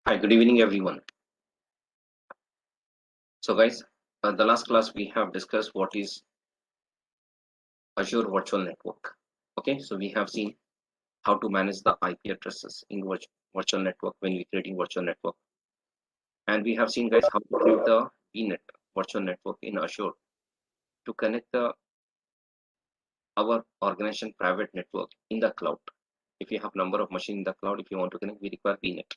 Hi, good evening, everyone. So, guys, the last class we have discussed what is Azure Virtual Network. Okay, so we have seen how to manage the IP addresses in virtual network when we're creating virtual network, and we have seen, guys, how to create the VNet virtual network in Azure to connect our organization private network in the cloud. If you have number of machines in the cloud, if you want to connect, we require VNet.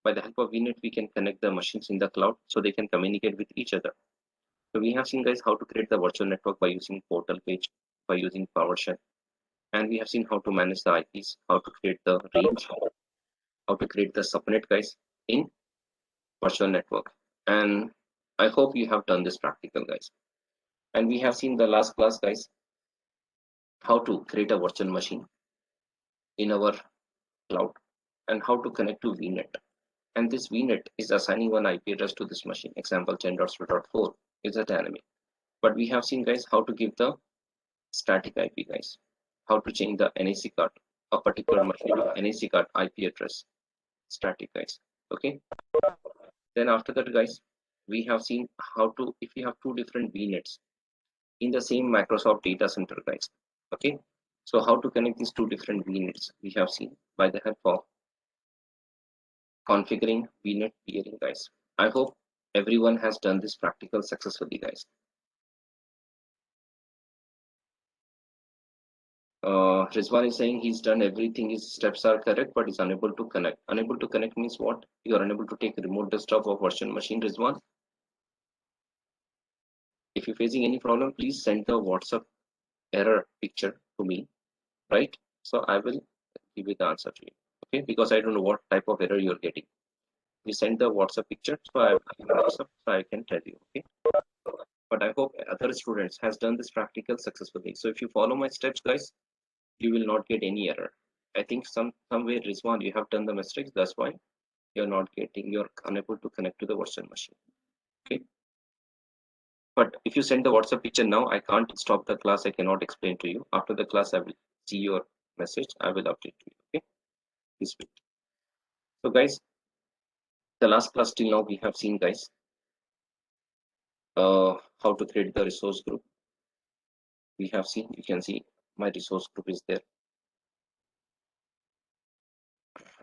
By the help of VNet, we can connect the machines in the cloud so they can communicate with each other. So we have seen, guys, how to create the virtual network by using portal page, by using PowerShell, and we have seen how to manage the IPs, how to create the range, how to create the subnet, guys, in virtual network. And I hope you have done this practical, guys. And we have seen the last class, guys, how to create a virtual machine in our cloud and how to connect to VNet. And this VNet is assigning one IP address to this machine. Example 10.0.4 is a dynamic. But we have seen, guys, how to give the static IP, guys, how to change the NAC card, a particular machine NAC card IP address, static, guys. Okay. Then after that, guys, we have seen how to, if you have two different VNets in the same Microsoft data center, guys. Okay. So how to connect these two different VNets we have seen by the help of configuring VNet peering, guys. I hope everyone has done this practical successfully, guys. Rizwan is saying he's done everything, his steps are correct, but he's unable to connect. Unable to connect means what? You are unable to take a remote desktop of virtual machine, Rizwan. If you're facing any problem, please send the WhatsApp error picture to me, right? So I will give you the answer to you, okay? Because I don't know what type of error you're getting. You send the WhatsApp picture, so I can tell you, okay? But I hope other students has done this practical successfully. So if you follow my steps, guys, you will not get any error. I think somewhere, Rizwan, you have done the mistakes. That's why you're unable to connect to the virtual machine. Okay. But if you send the WhatsApp picture now, I can't stop the class. I cannot explain to you. After the class, I will see your message. I will update you. Okay. Please wait. So, guys, the last class till now we have seen, guys, how to create the resource group. We have seen. You can see my resource group is there.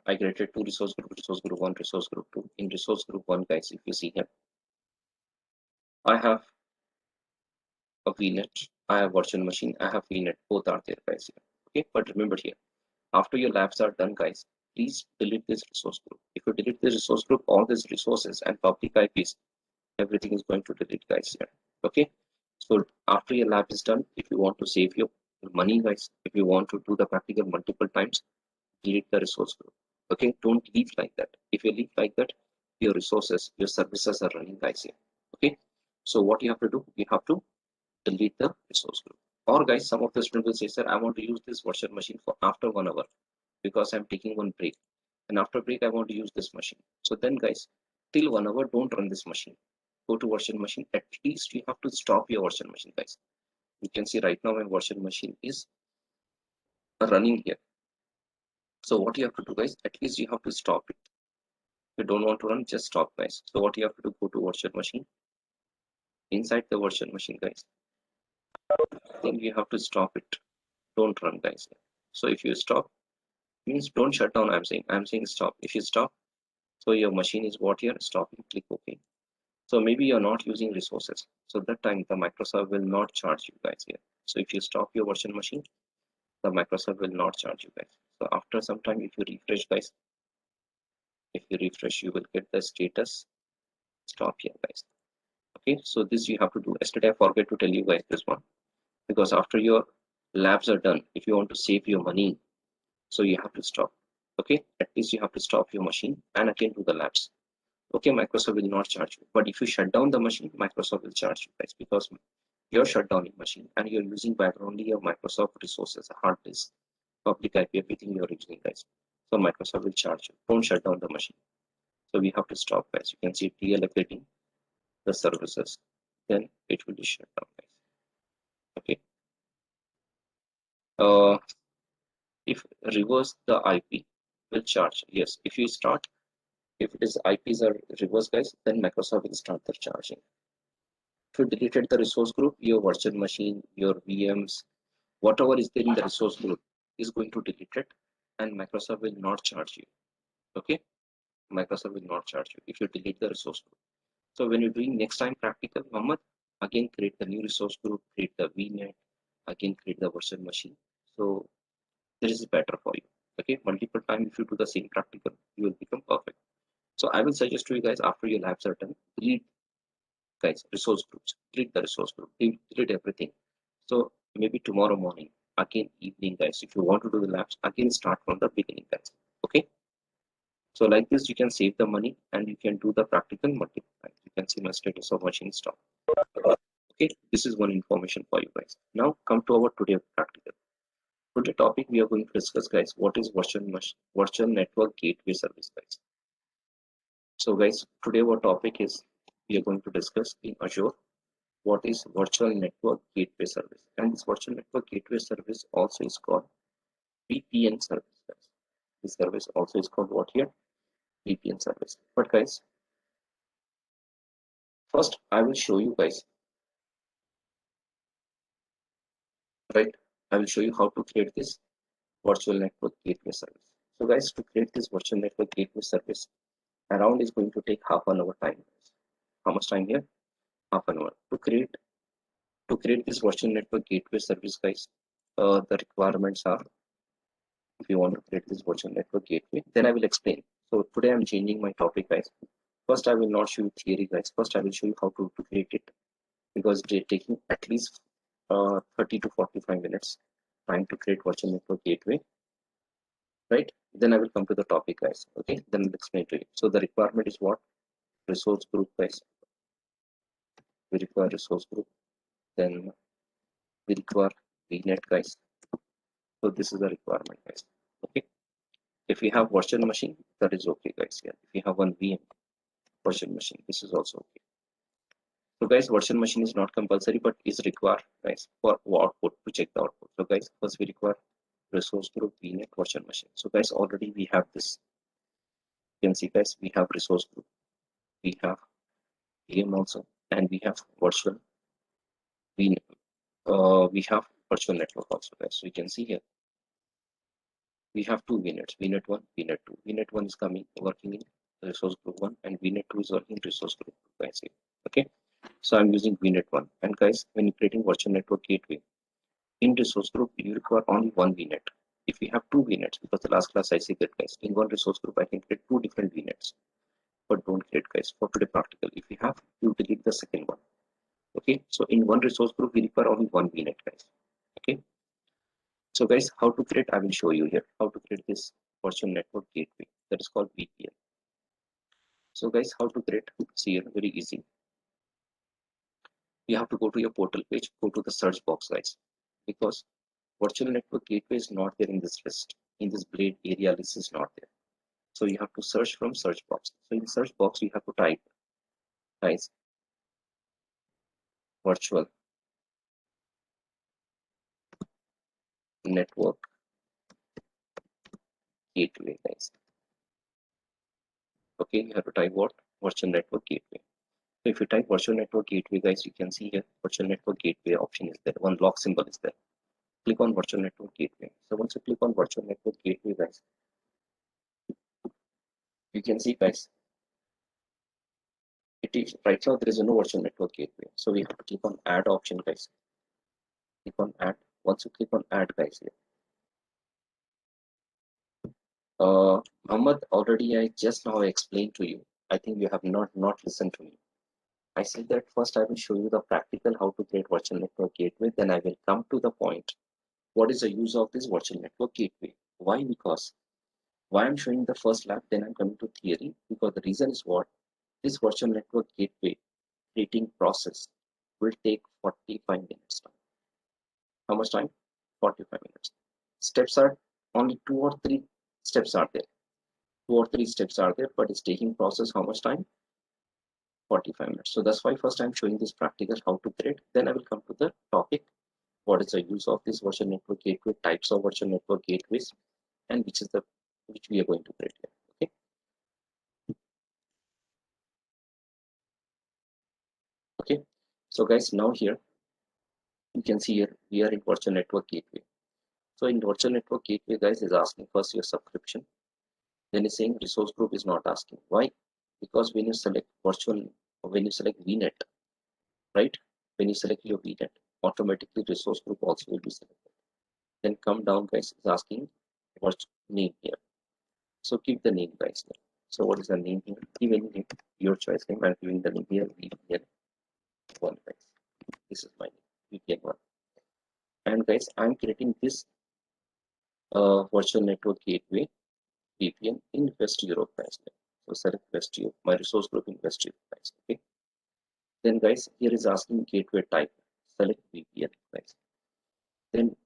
I created two resource group 1, resource group 2. In resource group 1, guys, if you see here, I have a VNet, I have virtual machine, I have VNet, both are there, guys. Here. Okay, but remember here, after your labs are done, guys, please delete this resource group. If you delete this resource group, all these resources and public IPs, everything is going to delete, guys. Here. Okay, so after your lab is done, if you want to save your money, guys, if you want to do the practical multiple times, delete the resource group. Okay, don't leave like that. If you leave like that, your resources, your services are running, guys. Here. Okay, so what you have to do, you have to delete the resource group. Or guys, some of the students will say, sir, I want to use this virtual machine for after 1 hour because I'm taking one break. And after break, I want to use this machine. So then guys, till 1 hour, don't run this machine. Go to virtual machine. At least you have to stop your virtual machine, guys. You can see right now my virtual machine is running here. So what you have to do, guys, at least you have to stop it. If you don't want to run, just stop, guys. So what you have to do, go to virtual machine. Inside the virtual machine, guys, then you have to stop it. Don't run, guys. So if you stop, means don't shut down. I'm saying stop. If you stop, so your machine is what here, stopping, click OK. So maybe you're not using resources, so that time the Microsoft will not charge you, guys. Here, so if you stop your virtual machine, the Microsoft will not charge you, guys. So after some time, if you refresh, guys, if you refresh, you will get the status stop here, guys. Okay, so this you have to do. Yesterday I forget to tell you guys this one, because after your labs are done, if you want to save your money, so you have to stop. Okay, at least you have to stop your machine and again do the labs. Okay, Microsoft will not charge you, but if you shut down the machine, Microsoft will charge you, guys, because you're shut down your machine and you're using by only your Microsoft resources, hard disk, public IP, everything you're using, guys. So Microsoft will charge you. Don't shut down the machine. So we have to stop, guys. You can see deallocating the services, then it will be shut down, guys. Okay. If reverse the IP will charge. Yes, if you start, if it is IPs are reverse guys, then Microsoft will start the charging. If you deleted the resource group, your virtual machine, your VMs, whatever is there in the resource group is going to delete it, and Microsoft will not charge you. Okay, Microsoft will not charge you if you delete the resource group. So when you're doing next time practical, Mohammed, again create the new resource group, create the VNet, again create the virtual machine. So this is better for you. Okay, multiple time if you do the same practical, you will become perfect. So I will suggest to you guys after your labs are done, delete guys resource groups, delete the resource group, delete everything. So maybe tomorrow morning, again evening guys, if you want to do the labs, again start from the beginning guys. Okay. So like this, you can save the money and you can do the practical multiple times. You can see my status of machine stop. Okay, this is one information for you guys. Now come to our today practical. Today topic we are going to discuss guys, what is virtual network gateway service guys. So guys, today our topic is we are going to discuss in Azure what is virtual network gateway service, and this virtual network gateway service also is called VPN service guys. This service also is called what here? VPN service. But guys, first I will show you guys, right? I will show you how to create this virtual network gateway service. So guys, to create this virtual network gateway service, around is going to take half an hour time. How much time here? Half an hour. To create this virtual network gateway service, guys, the requirements are, if you want to create this virtual network gateway, then I will explain. So today I'm changing my topic, guys. First, I will not show you theory, guys. First, I will show you how to create it, because it's taking at least 30 to 45 minutes time to create virtual network gateway, right? Then I will come to the topic, guys. Okay, then I'll explain to you. So the requirement is what? Resource group, guys. We require resource group. Then we require VNet, guys. So this is the requirement, guys. Okay. If you have virtual machine, that is okay, guys. Yeah. If you have one VM virtual machine, this is also okay. So guys, virtual machine is not compulsory, but is required, guys, for output, to check the output. So guys, first we require resource group VNet virtual machine. So guys, already we have this. You can see, guys, we have resource group, we have VM also, and we have virtual VNet. We have virtual network also, guys. So you can see here we have two VNets, VNet 1, VNet 2. VNet 1 is coming working in resource group 1, and VNet 2 is working in resource group 2, guys. Okay, so I'm using VNet 1. And guys, when you're creating virtual network gateway in resource group, you require only one VNet. If we have two VNets, because the last class I said that, guys, in one resource group I can create two different VNets, but don't create, guys, for today practical. If you have, you delete the second one. Okay, so in one resource group we require only one VNet, guys. Okay, so guys, how to create, I will show you here how to create this virtual network gateway, that is called VPN. So guys, how to create? See here, very easy. You have to go to your portal page, go to the search box, guys, because virtual network gateway is not there in this list. In this blade area list is not there. So you have to search from search box. So in search box, you have to type, guys, virtual network gateway, guys. Okay, you have to type what? Virtual network gateway. So if you type virtual network gateway, guys, you can see here virtual network gateway option is there. One lock symbol is there. Click on virtual network gateway. So once you click on virtual network gateway, guys, you can see, guys, it is right now there is no virtual network gateway. So we have to click on add option, guys. Click on add. Once you click on add, guys, here. Muhammad, already I just now explained to you. I think you have not listened to me. I said that first I will show you the practical how to create virtual network gateway. Then I will come to the point. What is the use of this virtual network gateway? Why? Because why I'm showing the first lab, then I'm coming to theory. Because the reason is what? This virtual network gateway creating process will take 45 minutes time. How much time? 45 minutes. Steps are only 2 or 3 steps are there. 2 or 3 steps are there, but it's taking process how much time? 45 minutes. So that's why first I'm showing this practical how to create. Then I will come to the topic. what is the use of this virtual network gateway, types of virtual network gateways, and which we are going to create here. Okay. Okay. So guys, now here you can see here we are in virtual network gateway. So in virtual network gateway, guys, is asking first your subscription. Then it's saying resource group is not asking. Why? Because when you select VNet, right? When you select your VNet, automatically resource group also will be selected. Then come down, guys, is asking what's name here. So keep the name, guys. Here. So what is the name here? Give any name, your choice name. I'm giving the name here, VPN1, guys. This is my name, VPN1. And guys, I'm creating this virtual network gateway VPN in West Europe, guys. So select West Europe, my resource group in West Europe, guys. Okay. Then, guys, here is asking gateway type. Select VPN, guys. Then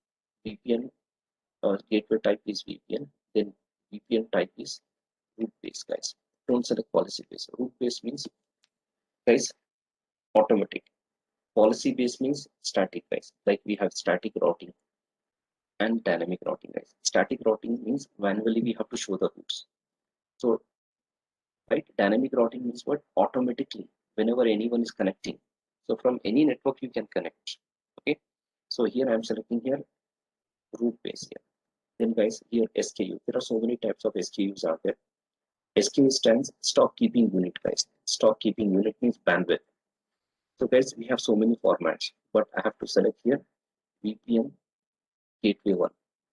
VPN gateway type is VPN. Then VPN type is route based, guys. Don't select policy based. Route based means, guys, automatic. Policy based means static, guys. Like we have static routing and dynamic routing, guys. Static routing means manually we have to show the routes. So, right, dynamic routing means what? Automatically, whenever anyone is connecting. So from any network you can connect. Okay. So here I am selecting here route base here. Then guys, here SKU. There are so many types of SKUs out there. SKU stands stock keeping unit, guys. Stock keeping unit means bandwidth. So guys, we have so many formats, but I have to select here VPN Gateway 1.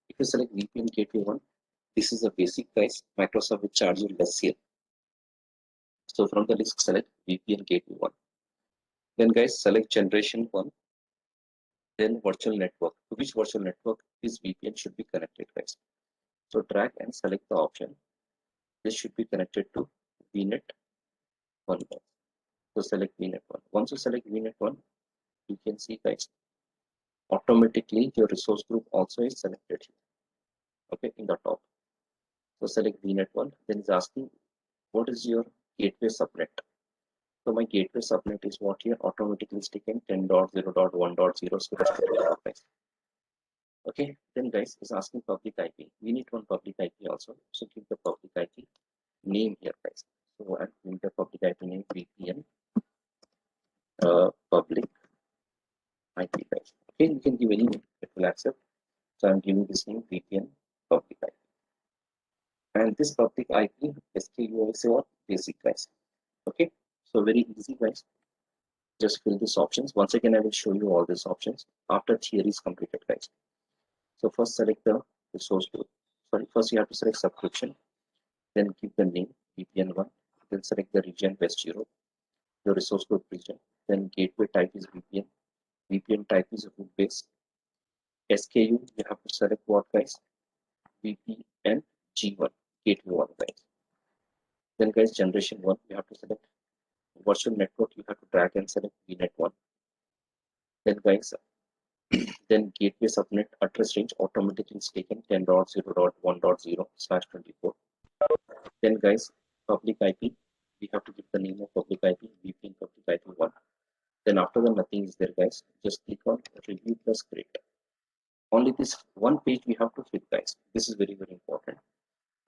If you select VPN Gateway 1, this is a basic, guys. Microsoft will charge you less here. So from the list, select VPN Gateway 1. Then guys, select generation 1. Then virtual network. To which virtual network this VPN should be connected, guys. So drag and select the option. This should be connected to VNet 1. So select VNet 1. Once you select VNet 1, you can see, guys, automatically your resource group also is selected here. Okay, in the top. So select VNet 1. Then it's asking what is your gateway subnet. So my gateway subnet is what here automatically is taken 10.0.1.0. Okay, then guys is asking public IP. We need one public IP also. So keep the public IP name here, guys. So I'm giving the public IP name VPN public IP, guys. Okay, you can give any name, it will accept. So I'm giving this name VPN public IP. And this public IP SKU is what basic, guys. Okay, so very easy, guys. Just fill these options. Once again, I will show you all these options after theory is completed, guys. So first select the resource group. Sorry, first you have to select subscription, then give the name VPN1, then select the region West Europe, the resource group region, then gateway type is VPN, VPN type is route based, SKU you have to select what, guys, VPN G1, gateway 1, guys. Then guys, generation 1 you have to select virtual network, you have to drag and select VNet 1. Then guys, then gateway subnet address range automatically is taken 10.0.1.0/24. Then guys, public IP, we have to give the name of public IP, VPN public IP 1. Then after that nothing is there, guys. Just click on review plus create. Only this one page we have to fill, guys. This is very, very important.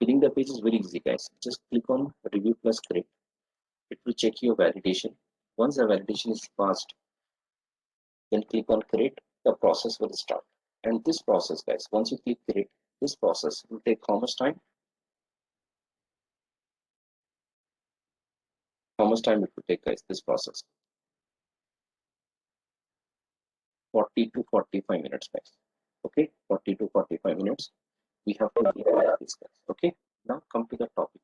Filling the page is very easy, guys. Just click on review plus create. It will check your validation. Once the validation is passed, then click on create. The process will start. And this process, guys, once you click create, this process will take how much time? How much time it will take, guys, this process? 40 to 45 minutes, guys. Okay, 40 to 45 minutes. We have to be this, guys. Okay, now come to the topic.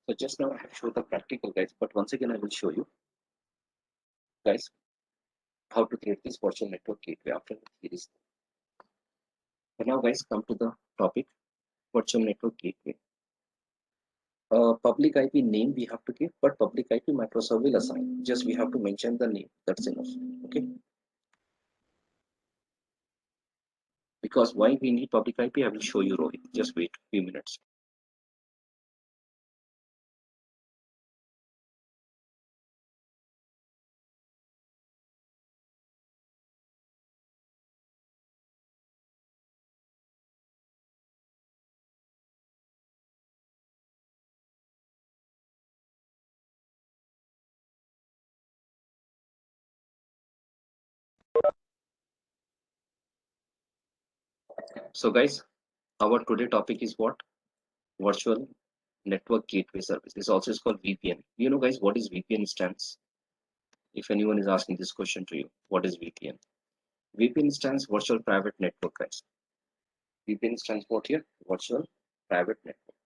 So just now I have showed the practical, guys, but once again I will show you, guys, how to create this virtual network gateway after the series. So now, guys, come to the topic, virtual network gateway. Public IP name we have to give, but public IP Microsoft will assign. Just we have to mention the name. That's enough. Okay. Because why we need public IP, I will show you, Rohit. Just wait a few minutes. So guys, our today topic is what? Virtual Network Gateway Service. This also is called VPN. You know guys, what is VPN stands? If anyone is asking this question to you, what is VPN? VPN stands Virtual Private Network, guys. VPN stands what here? Virtual Private Network.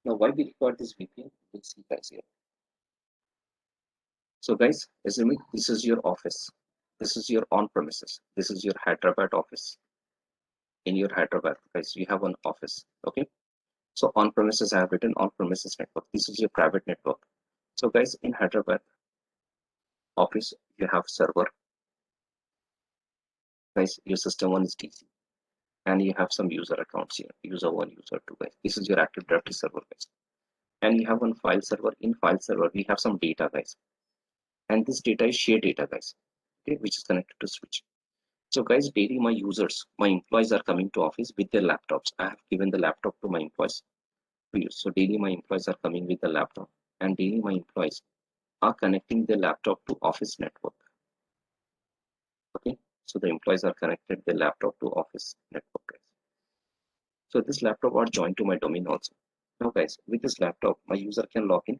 Now, why we require this VPN? We'll see guys here. So guys, assume this is your office. This is your on-premises. This is your Hyderabad office. In your Hyderabad, guys, you have an office. Okay. So on-premises, I have written on-premises network. This is your private network. So guys, in Hyderabad office, you have server. Guys, your system one is DC. And you have some user accounts here. User one, user two, guys. This is your Active Directory server, guys. And you have one file server. In file server, we have some data, guys. And this data is shared data, guys. Okay, which is connected to switch. So guys, daily my users, my employees are coming to office with their laptops. I have given the laptop to my employees to use. So daily my employees are coming with the laptop, and daily my employees are connecting their laptop to office network. Okay, so the employees are connected their laptop to office network, guys. So this laptop are joined to my domain also. Now guys, with this laptop, my user can log in.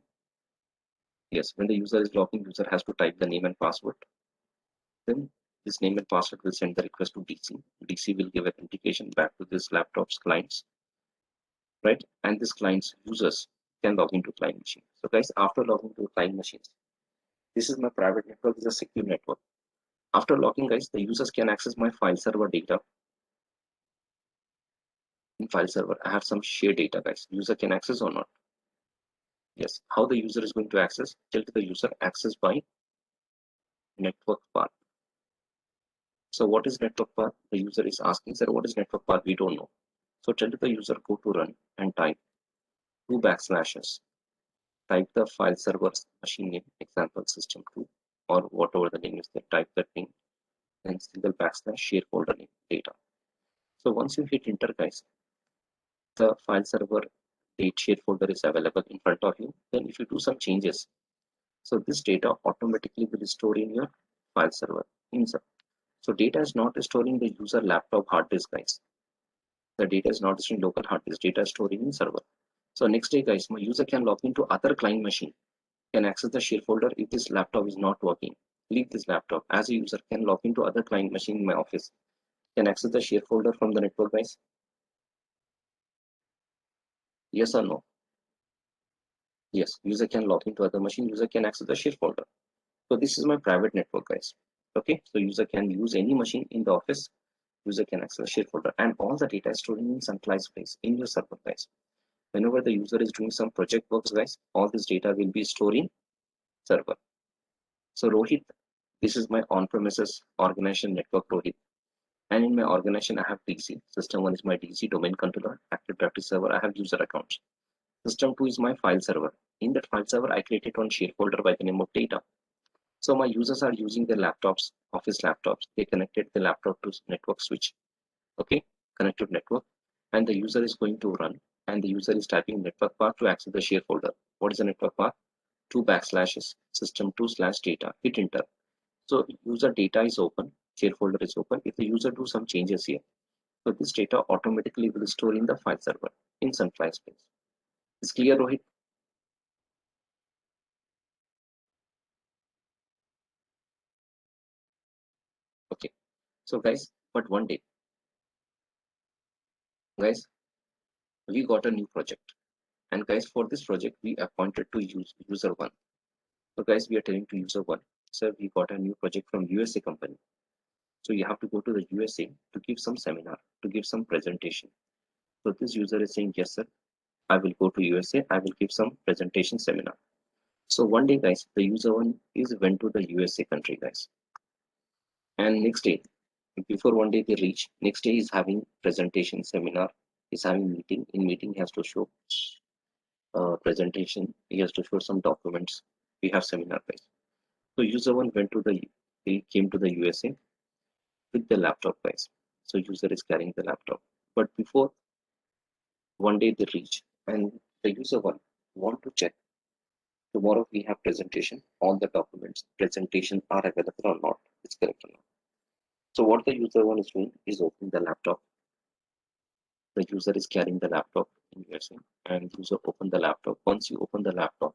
Yes, when the user is logging, user has to type the name and password. Then this name and password will send the request to DC. DC will give authentication back to this laptop's clients, right? And this client's users can log into client machine. So guys, after logging to client machines, this is my private network, is a secure network. After logging, guys, the users can access my file server data. In file server, I have some shared data, guys. User can access or not? Yes. How the user is going to access? Tell the user access by network path. So what is network path? The user is asking, sir, what is network path? We don't know. So tell the user go to run and type 2 backslashes. Type the file server's machine name, example system2, or whatever the name is there. Type that name and single backslash share folder name data. So once you hit enter, guys, the file server date share folder is available in front of you. Then if you do some changes, so this data automatically will store in your file server inside. So data is not storing the user laptop hard disk, guys. The data is not storing local hard disk. Data is storing in server. So next day, guys, my user can log into other client machine, can access the share folder if this laptop is not working. Leave this laptop. As a user can log into other client machine in my office, can access the share folder from the network, guys. Yes or no? Yes, user can log into other machine, user can access the share folder. So this is my private network, guys. Okay, so user can use any machine in the office, user can access the share folder, and all the data is stored in centralized place in your server, guys. Whenever the user is doing some project works, guys, all this data will be stored in server. So Rohit, this is my on-premises organization network, Rohit. And in my organization, I have DC. System 1 is my DC domain controller, Active Directory server. I have user accounts. System 2 is my file server. In that file server, I created one share folder by the name of data. So my users are using their laptops, office laptops. They connected the laptop to network switch. Okay, connected network. And the user is going to run. And the user is typing network path to access the share folder. What is the network path? 2 backslashes system2/data. Hit enter. So user data is open. Share folder is open. If the user do some changes here, so this data automatically will store in the file server in centralized space. Is clear, Rohit? Okay. So guys, but one day, guys, we got a new project. And guys, for this project, we appointed to use user one. So guys, we are telling to user one, sir, we got a new project from USA company. So you have to go to the USA to give some seminar, to give some presentation. So this user is saying, yes, sir, I will go to USA. I will give some presentation seminar. So one day, guys, the user one is went to the USA country, guys. And next day, before one day they reach, next day is having presentation seminar, is having meeting. In meeting, he has to show presentation. He has to show some documents. We have seminar, guys. So user one went to he came to the USA with the laptop, guys. So user is carrying the laptop. But before one day they reach, and the user one want to check tomorrow we have presentation. All the documents, presentation are available or not. It's correct or not. So what the user one is doing is opening the laptop. The user is carrying the laptop in USA, and user open the laptop. Once you open the laptop,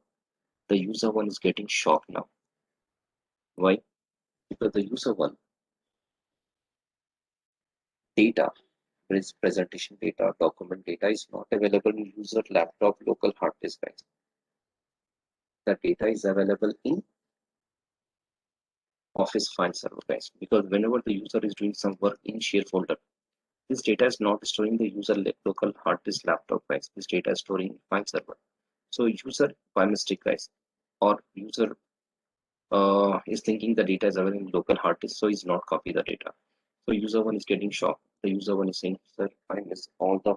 the user one is getting shocked now. Why? Because the user one data, presentation data, document data is not available in user laptop local hard disk guys. The data is available in Office file server guys, because whenever the user is doing some work in share folder, this data is not storing the user local hard disk laptop guys. This data is storing in file server. So user by mistake guys, or user is thinking the data is available in local hard disk, so he's not copy the data. So user one is getting shocked. The user one is saying, sir, I miss all the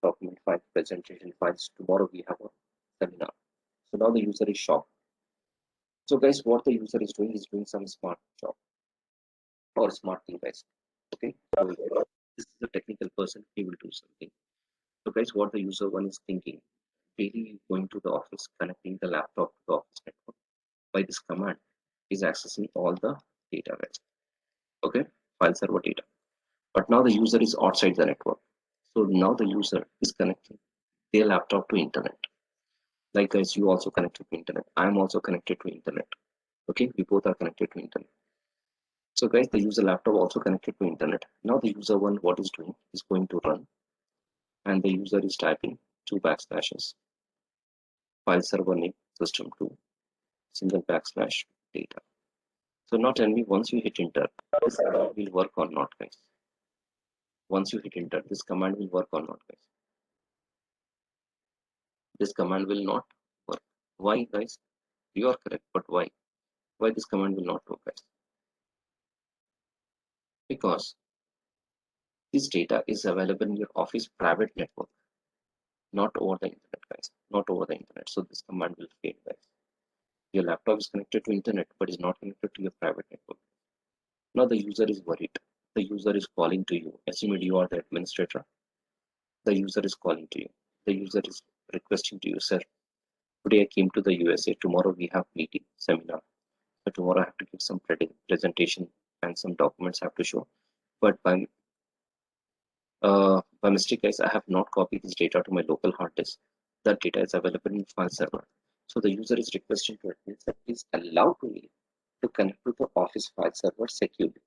document file, presentation files. Tomorrow we have a seminar. So now the user is shocked. So guys, what the user is doing is doing some smart job or smart thing guys. Okay, so this is a technical person, he will do something. So guys, what the user one is thinking, daily going to the office, connecting the laptop to the office network. By this command is accessing all the data guys. Okay, file server data. But now the user is outside the network. So now the user is connecting their laptop to internet. Like guys, you also connected to internet. I am also connected to internet. Okay, we both are connected to internet. So guys, the user laptop also connected to internet. Now the user one, what is doing is going to run, and the user is typing 2 backslashes, file server name system2, single backslash data. So now tell me, once you hit enter, this command will work or not guys? Once you hit enter, this command will work or not guys? This command will not work. Why guys? You are correct, but why? Why this command will not work guys? Because this data is available in your office private network, not over the internet guys, not over the internet. So this command will fail guys. Your laptop is connected to internet but is not connected to your private network. Now the user is worried. The user is calling to you. Assume you are the administrator. The user is calling to you. The user is requesting to you, sir, today I came to the USA. Tomorrow we have meeting, seminar. So tomorrow I have to give some presentation and some documents I have to show. But by mistake, guys, I have not copied this data to my local hard disk. That data is available in file server. So the user is requesting to admin that please allow to me to connect to the Office file server securely.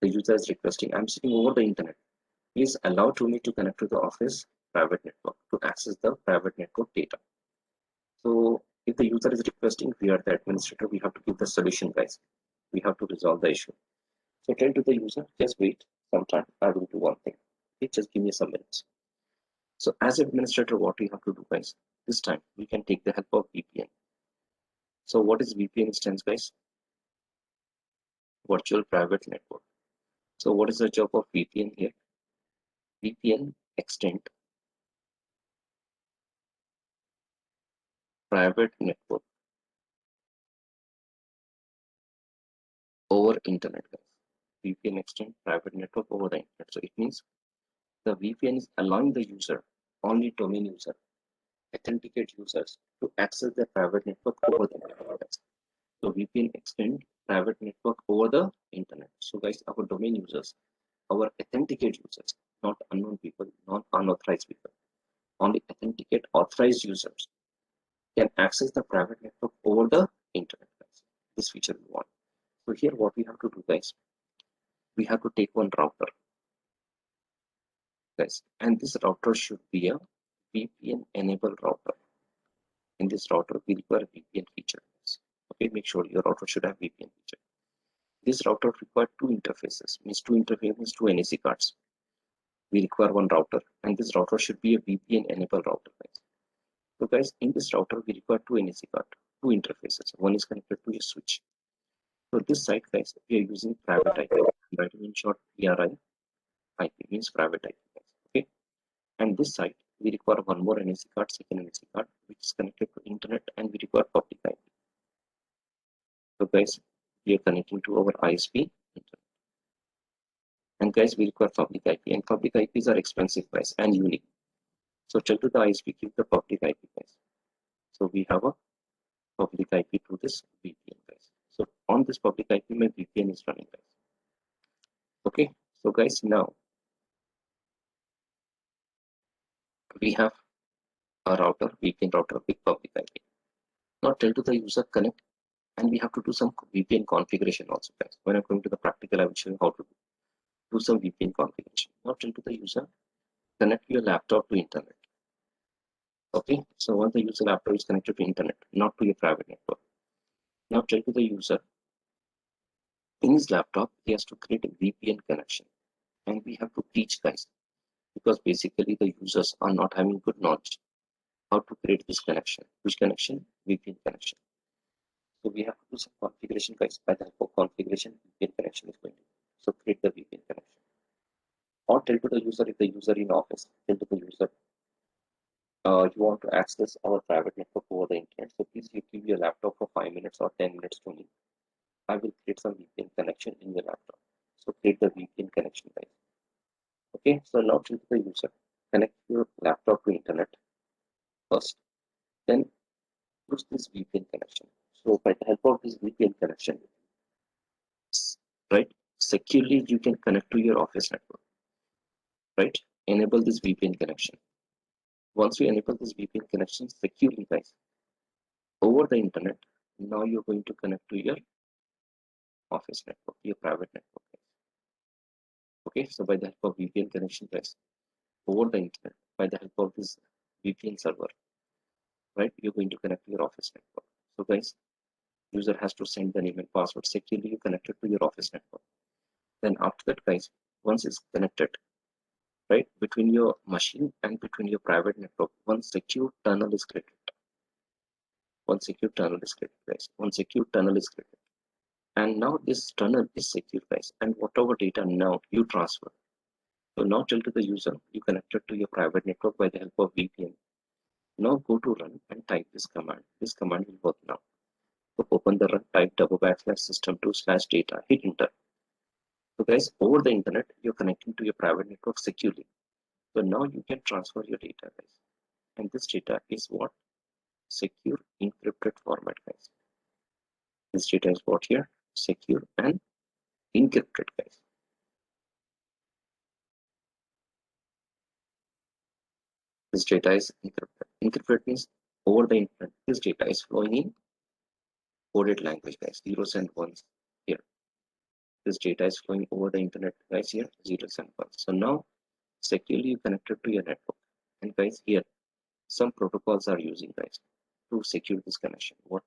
The user is requesting, I'm sitting over the internet. Please allow to me to connect to the Office private network to access the private network data. So if the user is requesting, we are the administrator, we have to give the solution, guys. We have to resolve the issue. So tell to the user, just wait some time. I will do one thing. Okay, just give me some minutes. So as administrator, what we have to do, guys, this time we can take the help of VPN. So what is VPN instance, guys? Virtual private network. So what is the job of VPN here? VPN extend private network over internet, guys. VPN extend private network over the internet. So it means the VPN is allowing the user, only domain user, authenticate users to access the private network over the internet. So VPN extend private network over the internet. So guys, our domain users, our authenticate users, not unknown people, not unauthorized people, only authenticate authorized users can access the private network over the internet, guys. This feature we want. So here what we have to do, guys, we have to take one router, guys, and this router should be a VPN enabled router. In this router, we require VPN feature. Guys. Okay, make sure your router should have VPN feature. This router requires two interfaces, means two interfaces means two NAC cards. We require one router, and this router should be a VPN enabled router, guys. So guys, in this router, we require two NAC card, two interfaces. One is connected to a switch. So this site, guys, we are using private IP. Writing in short, PRI IP means private IP, guys. Okay, and this site we require one more NAC card, second NAC card, which is connected to internet, and we require public IP. So guys, we are connecting to our ISP internet. And guys, we require public IP, and public IPs are expensive, guys, and unique. So tell to the ISP, give the public IP, guys. So we have a public IP to this VPN, guys. So on this public IP, my VPN is running, guys. Okay, so guys, now We have a router, VPN router, big public IP. Now tell to the user connect, and we have to do some VPN configuration also, guys. When I'm going to the practical, I will show you how to do some VPN configuration. Now tell to the user connect your laptop to internet. Okay, so once the user laptop is connected to internet, not to your private network. Now tell to the user in his laptop he has to create a VPN connection, and we have to teach, guys, because basically the users are not having good knowledge how to create this connection. Which connection? VPN connection. So we have to do some configuration, guys. By the help of configuration, VPN connection is going to. So create the VPN connection. Or tell to the user, if the user in office, tell to the user, you want to access our private network over the internet. So please you give your laptop for 5 minutes or 10 minutes to me. I will create some VPN connection in your laptop. So create the VPN connection, guys. Okay, so now tell to the user, connect your laptop to internet first. Then use this VPN connection. So by the help of this VPN connection, right, securely you can connect to your office network, right? Enable this VPN connection. Once you enable this VPN connection securely, guys, over the internet, now you're going to connect to your office network, your private network, guys. Okay, so by the help of VPN connection, guys, over the internet, by the help of this VPN server, right, you're going to connect to your office network. So guys, user has to send the name and password securely, you connected to your office network. Then after that, guys, once it's connected, right, between your machine and between your private network, one secure tunnel is created. One secure tunnel is created, guys. One secure tunnel is created. And now this tunnel is secure, guys. And whatever data now you transfer. So now tell to the user you connected to your private network by the help of VPN. Now go to run and type this command. This command will work now. So open the run, type /system2/data, hit enter. So guys, over the internet, you're connecting to your private network securely. So now you can transfer your data, guys. And this data is what? Secure encrypted format, guys. This data is what here? Secure and encrypted, guys. This data is encrypted. Encrypted means over the internet, this data is flowing in coded language, guys. Zeros and ones here. This data is flowing over the internet, guys. Here, zeros and ones. So now securely connected to your network. And guys, here some protocols are using, guys, to secure this connection. What?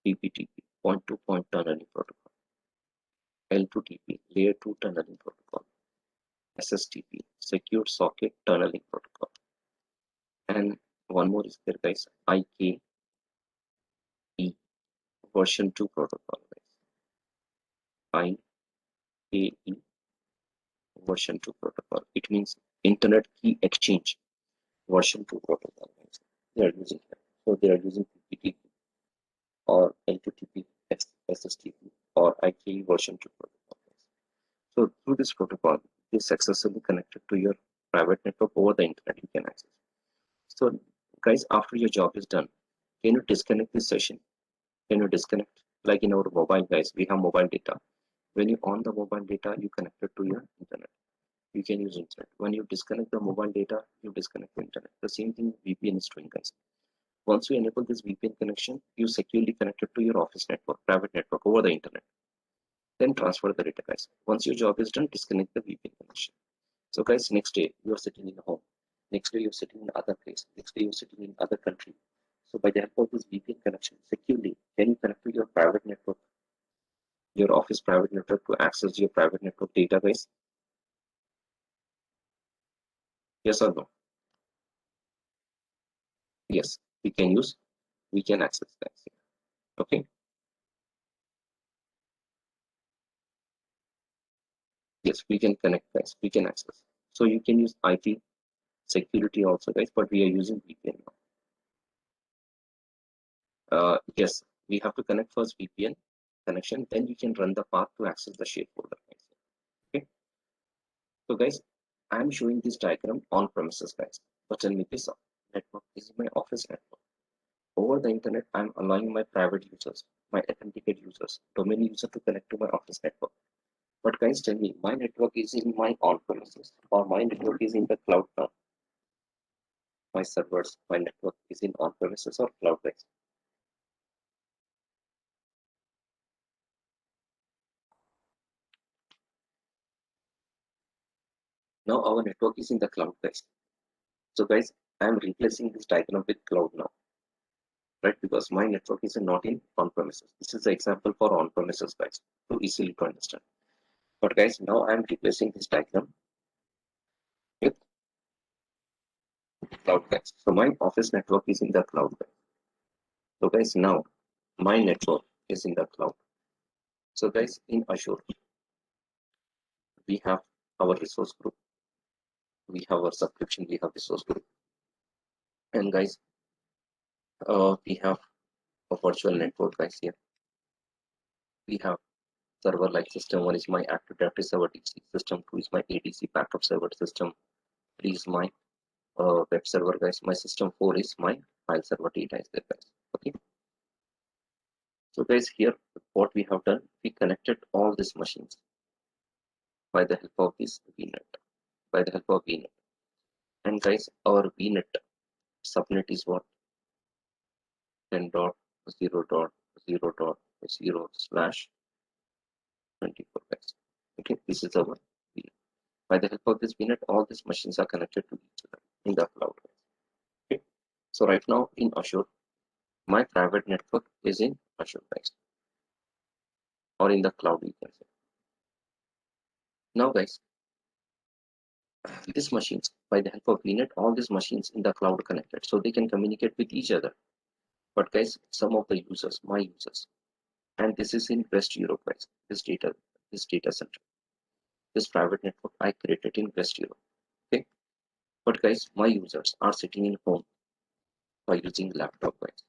PPTP, point-to-point tunneling protocol. L2TP, layer 2 tunneling protocol. SSTP, secure socket tunneling protocol. And one more is there, guys, IKE, version 2 protocol, guys. IKE version 2 protocol. It means Internet Key Exchange version 2 protocol, guys. They are using here. So they are using PPTP or L2TP, SSTP or IKE version 2 protocol, guys. So through this protocol, it is successfully connected to your private network over the internet you can access. So guys, after your job is done, can you disconnect this session? Can you disconnect? Like in our mobile, guys, we have mobile data. When you on the mobile data, you connect it to your internet. You can use internet. When you disconnect the mobile data, you disconnect the internet. The same thing VPN is doing, guys. Once you enable this VPN connection, you securely connect it to your office network, private network over the internet. Then transfer the data, guys. Once your job is done, disconnect the VPN connection. So guys, next day you are sitting in a home. Next day you're sitting in other place. Next day you're sitting in other country. So by the help of this VPN connection, securely, can you connect to your private network, your office private network to access your private network database? Yes or no? Yes, we can access that. Okay. Yes, we can connect, guys. We can access. So you can use IP security also, guys, but we are using VPN now. Yes, we have to connect first VPN connection, then you can run the path to access the shared folder. Okay. So guys, I'm showing this diagram on premises, guys. But tell me this network is my office network. Over the internet, I'm allowing my private users, my authenticated users, domain user to connect to my office network. But guys, tell me, my network is in my on premises or my network is in the cloud now. my servers, my network is in on-premises or cloud, guys? Now our network is in the cloud, guys. So guys, I am replacing this diagram with cloud now, right? Because my network is not in on-premises. This is the example for on-premises, guys, to easily to understand. But guys, now I am replacing this diagram with cloud, guys. So my office network is in the cloud, guys. So guys, now my network is in the cloud. So guys, in Azure, we have our resource group, we have our subscription, we have resource group, and guys, we have a virtual network, guys. Here we have server like system 1 is my Active Directory server DC, system 2 is my ADC backup server, system 3 is my web server, guys. My system 4 is my file server data is there, guys. Okay, so guys, here what we have done, we connected all these machines by the help of this VNet, by the help of VNet. And guys, our VNet subnet is what? 10.0.0.0/24, guys. Okay, this is our VNet. By the help of this VNet, all these machines are connected to each other in the cloud. Okay, so right now in Azure, my private network is in Azure, guys, or in the cloud, you can say. Now, guys, these machines, by the help of VNet, all these machines in the cloud connected, so they can communicate with each other. But guys, some of the users, my users, and this is in West Europe, guys. This data center, this private network I created in West Europe. Okay, but guys, my users are sitting in home by using laptop, guys.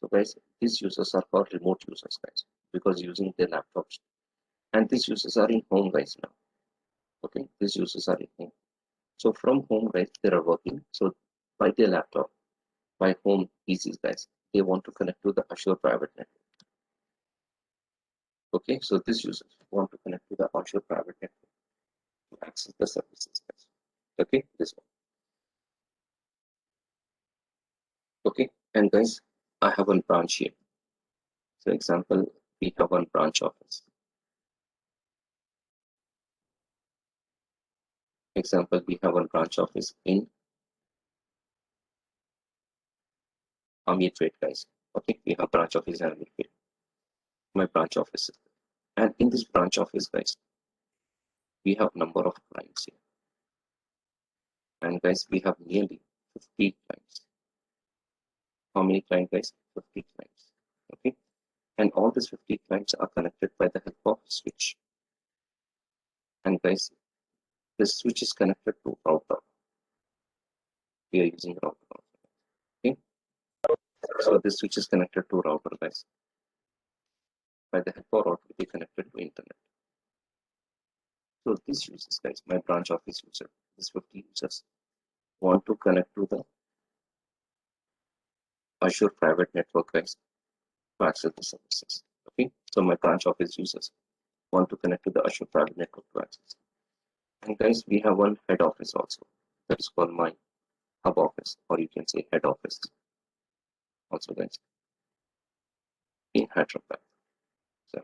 So guys, these users are called remote users, guys, because using their laptops. And these users are in home, guys, now. Okay, these users are in home. So from home, guys, they are working. So by their laptop, by home PCs, guys, they want to connect to the Azure private network. Okay, so these users want to connect to the Azure private network to access the services, guys. Okay, this one. Okay, and guys, I have one branch here. So example, we have one branch office. Example, we have one branch office in Ameerpet, guys. Okay, we have branch office in Ameerpet. My branch office, and in this branch office, guys, we have number of clients here. And guys, we have nearly 50 clients. How many clients, guys? 50 clients. Okay, and all these 50 clients are connected by the help of switch. And guys, this switch is connected to router. We are using router. Okay, so this switch is connected to router, guys. By the help of router, we connected to internet. So these users, guys, my branch office user, these 50 users want to connect to the Azure private network, guys, to access the services. Okay, so my branch office users want to connect to the Azure private network to access. And guys, we have one head office also. That is called my hub office, or you can say head office. Also, guys, in Hyderabad. So,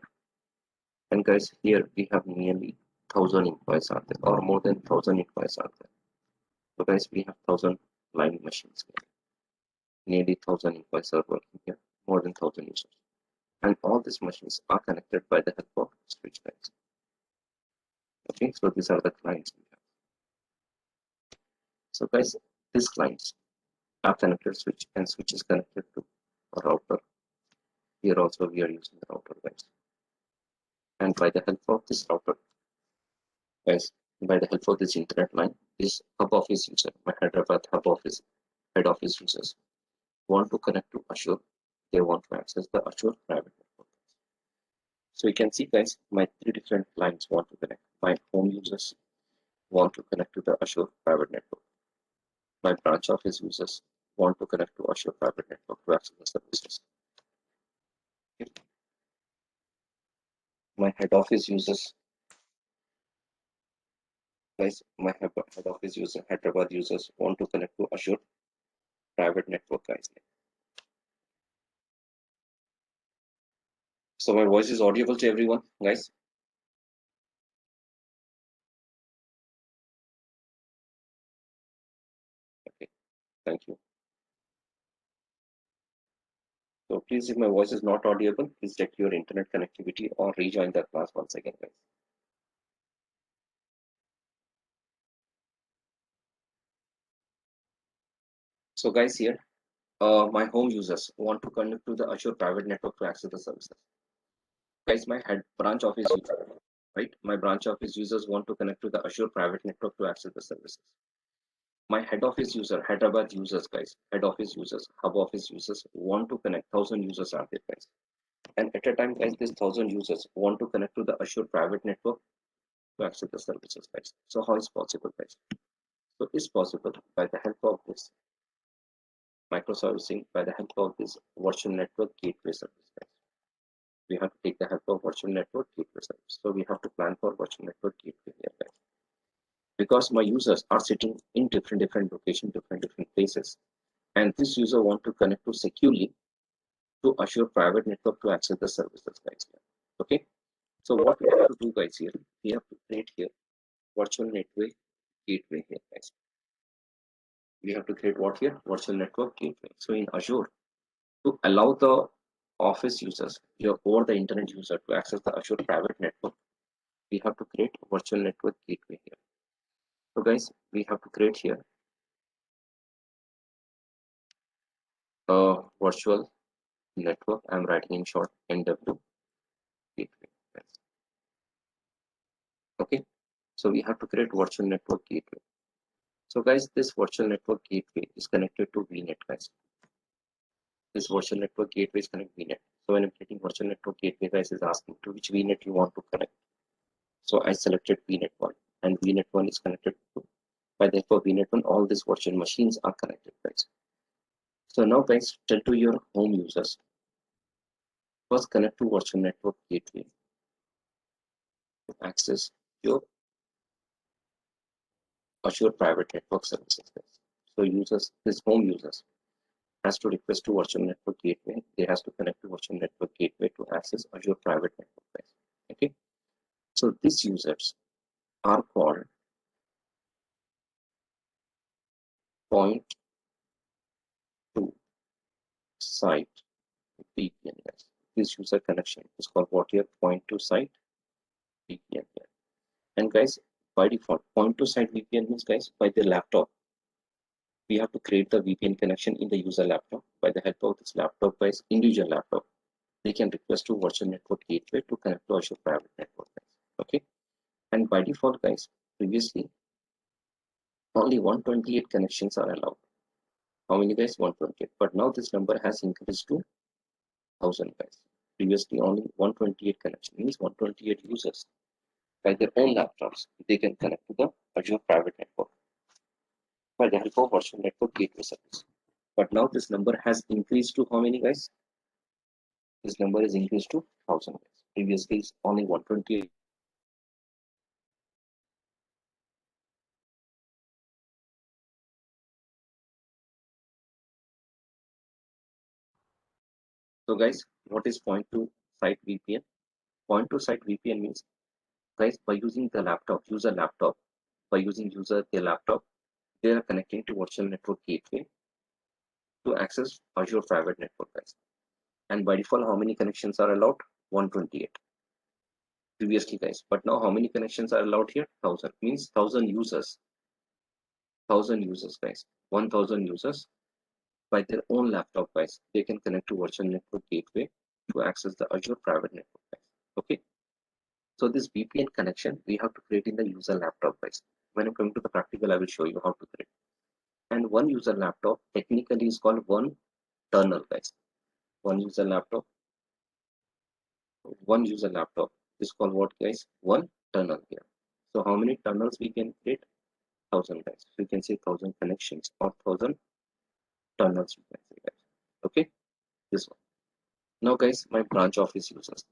and guys, here we have nearly 1,000 employees out there, or more than 1,000 employees out there. So, guys, we have 1,000 line machines here. Nearly 1,000 employees are working here, more than 1,000 users. And all these machines are connected by the help of switch, guys. Okay, so these are the clients we have. So, guys, these clients are connected switch, and switch is connected to a router. Here also we are using the router, guys. And by the help of this router, guys, by the help of this internet line, this hub office user, my Hyderabad hub office, head office users want to connect to Azure. They want to access the Azure private network. So you can see, guys, my 3 different clients want to connect. My home users want to connect to the Azure private network. My branch office users want to connect to Azure private network to access the services. Okay. My head office users guys, my head office user, Hyderabad users want to connect to Azure private network, guys. So my voice is audible to everyone, guys. Okay, thank you. So please, if my voice is not audible, please check your internet connectivity or rejoin the class once again, guys. So guys, here, my home users want to connect to the Azure private network to access the services. Guys, my head branch office user, right? My branch office users want to connect to the Azure private network to access the services. My head office user, Hyderabad users, guys, head office users, hub office users want to connect. 1,000 users are there, guys. And at a time, guys, these 1,000 users want to connect to the Azure private network to access the services, guys. So how is possible, guys? So it's possible by the help of this microservicing, by the help of this virtual network gateway service, guys. We have to take the help of virtual network gateway service. So we have to plan for virtual network gateway here, guys. Because my users are sitting in different locations, different places, and this user want to connect to securely to Azure private network to access the services, guys. Okay. So what we have to do, guys, here, we have to create here virtual network gateway here, guys. We have to create what here? Virtual network gateway. So in Azure, to allow the office users or the internet user to access the Azure private network, we have to create virtual network gateway here. So guys, we have to create here a virtual network. I'm writing in short NW gateway. Okay, so we have to create virtual network gateway. So guys, this virtual network gateway is connected to VNet, guys. This virtual network gateway is connected to VNet. So when I'm creating virtual network gateway, guys, is asking to which VNet you want to connect. So I selected VNet 1, and VNet 1 is connected to. By the help of VNet 1, all these virtual machines are connected, guys. So now, guys, tell to your home users. First, connect to virtual network gateway to access your Azure private network services, guys. So users, this home users, has to request to virtual network gateway. They has to connect to virtual network gateway to access Azure private network, guys. Okay. So these users are called point to site VPN, guys. This user connection is called what here? Point to site VPN here. And guys, by default, point to site VPN means, guys, by the laptop, we have to create the VPN connection in the user laptop. By the help of this laptop, guys, individual laptop, they can request to virtual network gateway to connect to Azure private network, guys. Okay. And by default, guys, previously only 128 connections are allowed. How many, guys? 128. But now this number has increased to 1,000, guys. Previously only 128 connections, means 128 users by their own laptops, they can connect to the Azure private network by the help of virtual network gateway service. But now this number has increased to how many, guys? This number is increased to 1,000, guys. Previously it's only 128. So guys, what is point to site VPN? Point to site VPN means, guys, by using the laptop, user laptop, by using user their laptop, they are connecting to virtual network gateway to access Azure private network, guys. And by default, how many connections are allowed? 128 previously, guys. But now how many connections are allowed here? 1,000, means 1,000 users. 1,000 users, guys. 1,000 users by their own laptop, guys. They can connect to virtual network gateway to access the Azure private network, guys. Okay. So this VPN connection we have to create in the user laptop, guys. When I come to the practical, I will show you how to create. And one user laptop technically is called one tunnel, guys. One user laptop is called what, guys? One tunnel here. So how many tunnels we can create? 1,000, guys. So you can say 1,000 connections or 1,000 tunnels, you can say, guys. Okay, this one. Now, guys, my branch office users.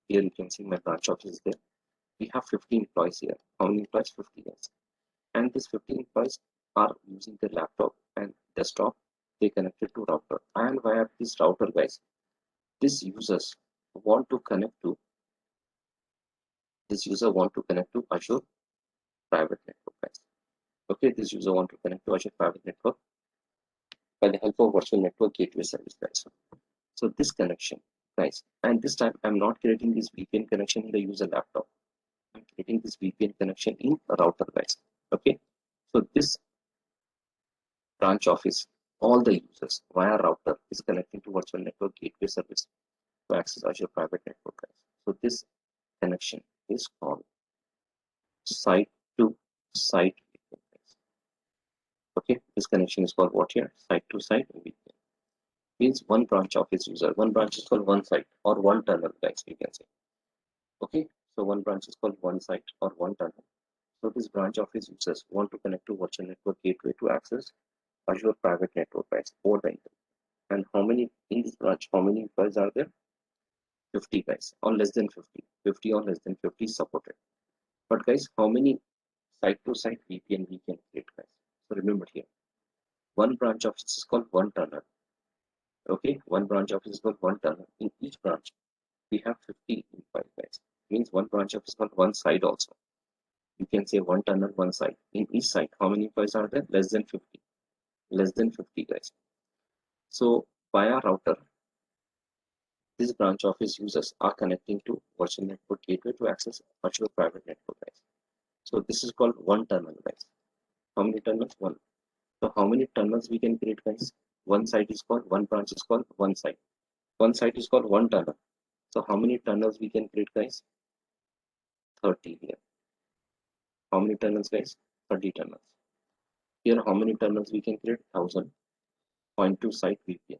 Here you can see my branch office is there. We have 50 employees here. How many employees? 50, guys. and these 15 employees are using their laptop and desktop. They connected to router, and via this router, guys, this users want to connect to Azure private network, guys. Okay, this user want to connect to Azure private network by the help of virtual network gateway service, guys. So this connection, guys, and this time I'm not creating this VPN connection in the user laptop. I'm creating this VPN connection in a router, guys. Okay, so this branch office, all the users via router is connecting to virtual network gateway service to access Azure private network, guys. So this connection is called site to site VPN, guys. Okay, this connection is called what here? Site to site VPN. Means one branch office user. One branch is called one site or one tunnel, guys, you can say. Okay, so one branch is called one site or one tunnel. So this branch office users want to connect to virtual network gateway to access Azure private network, guys, over the internet. And how many in this branch? How many employees are there? 50, guys, or less than 50. 50 or less than 50 supported. But guys, how many site-to-site VPN we can create, guys? So remember here, one branch office is called one tunnel. Okay, one branch office is called one tunnel. In each branch, we have 50 employees, guys. Means one branch office is called one side also. You can say one tunnel, one side. In each side, how many employees are there? Less than 50. Less than 50, guys. So via router, this branch office users are connecting to virtual network gateway to access Azure private network, guys. So this is called one tunnel, guys. How many tunnels? One. So how many tunnels we can create, guys? One site is called, one branch is called one site. One site is called one tunnel. So how many tunnels we can create, guys? 30 here. How many tunnels, guys? 30 tunnels. Here, how many tunnels we can create? 1000. Point to site VPN.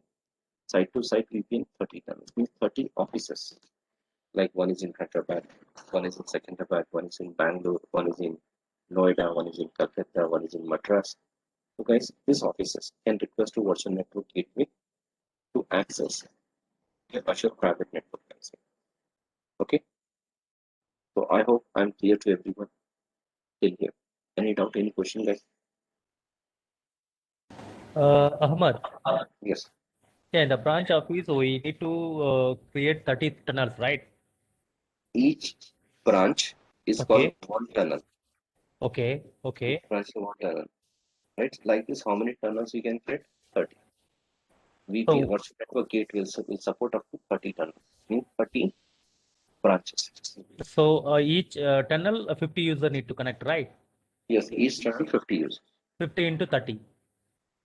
Site to site VPN, 30 tunnels. Means 30 offices. Like one is in Hyderabad, one is in Secunderabad, one is in Bangalore, one is in Noida, one is in Calcutta, one is in Madras. So guys, these offices can request to virtual network gateway to access the Azure private network, guys. Okay, so I hope I'm clear to everyone till here. Any doubt, any question, guys? Ahmad, Yes, yeah, in the branch office, we need to create 30 tunnels, right? each branch is called Okay, one tunnel. Each okay. branch is one tunnel, right? Like this, how many tunnels we can create? 30. VPN, So, virtual network gateway will support up to 30 tunnels, means 30 branches. each tunnel, 50 user need to connect, right? Yes, each tunnel 50 users. 50 into 30.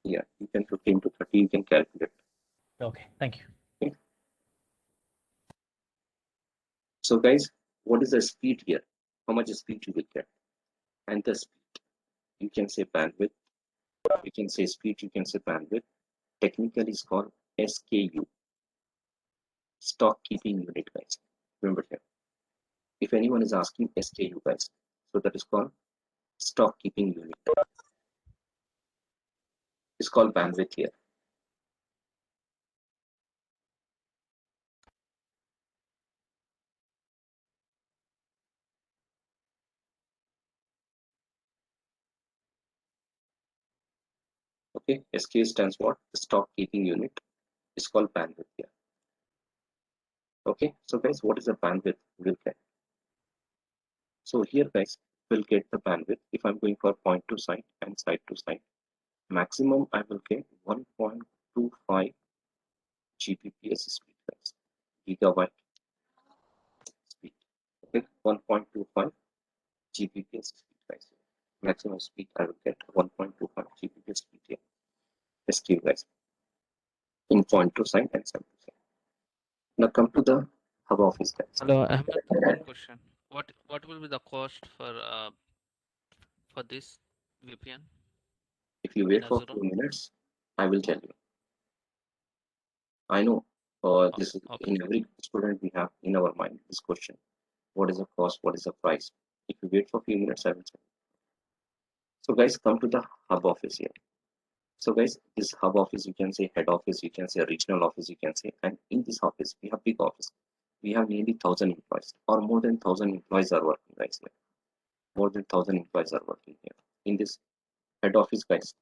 Yeah, you can 15 to 30, you can calculate. Okay, thank you. Okay. So guys, what is the speed here? How much speed you will get? And the speed, you can say bandwidth, you can say speed, you can say bandwidth. Technically is called SKU, stock keeping unit, guys. Remember here. If anyone is asking SKU, guys, so that is called stock keeping unit. It's called bandwidth here. Okay, SKU stands for stock keeping unit. It's called bandwidth here. Okay, so guys, what is the bandwidth we'll get? So here, guys, we'll get the bandwidth if I'm going for point to site and site to site. Maximum I will get 1.25 Gbps speed, guys. Gigabyte speed. Okay, 1.25 Gbps speed, guys. Maximum speed I will get 1.25 Gbps speed here. SQ, guys, in point to site and site to site. Now come to the hub office, guys. Hello, Ahmed. One question. What will be the cost for this VPN If you in wait for a Azure? few minutes, I will tell you. I know Oh, this is okay. in every student we have in our mind this question. What is the cost? What is the price? If you wait for a few minutes, I will tell you. So guys, come to the hub office here. So guys, this hub office, you can say head office, you can say regional office, you can say, and in this office, we have big office. We have nearly 1,000 employees or more than 1,000 employees are working, guys, here. More than 1,000 employees are working here. in this head office, guys,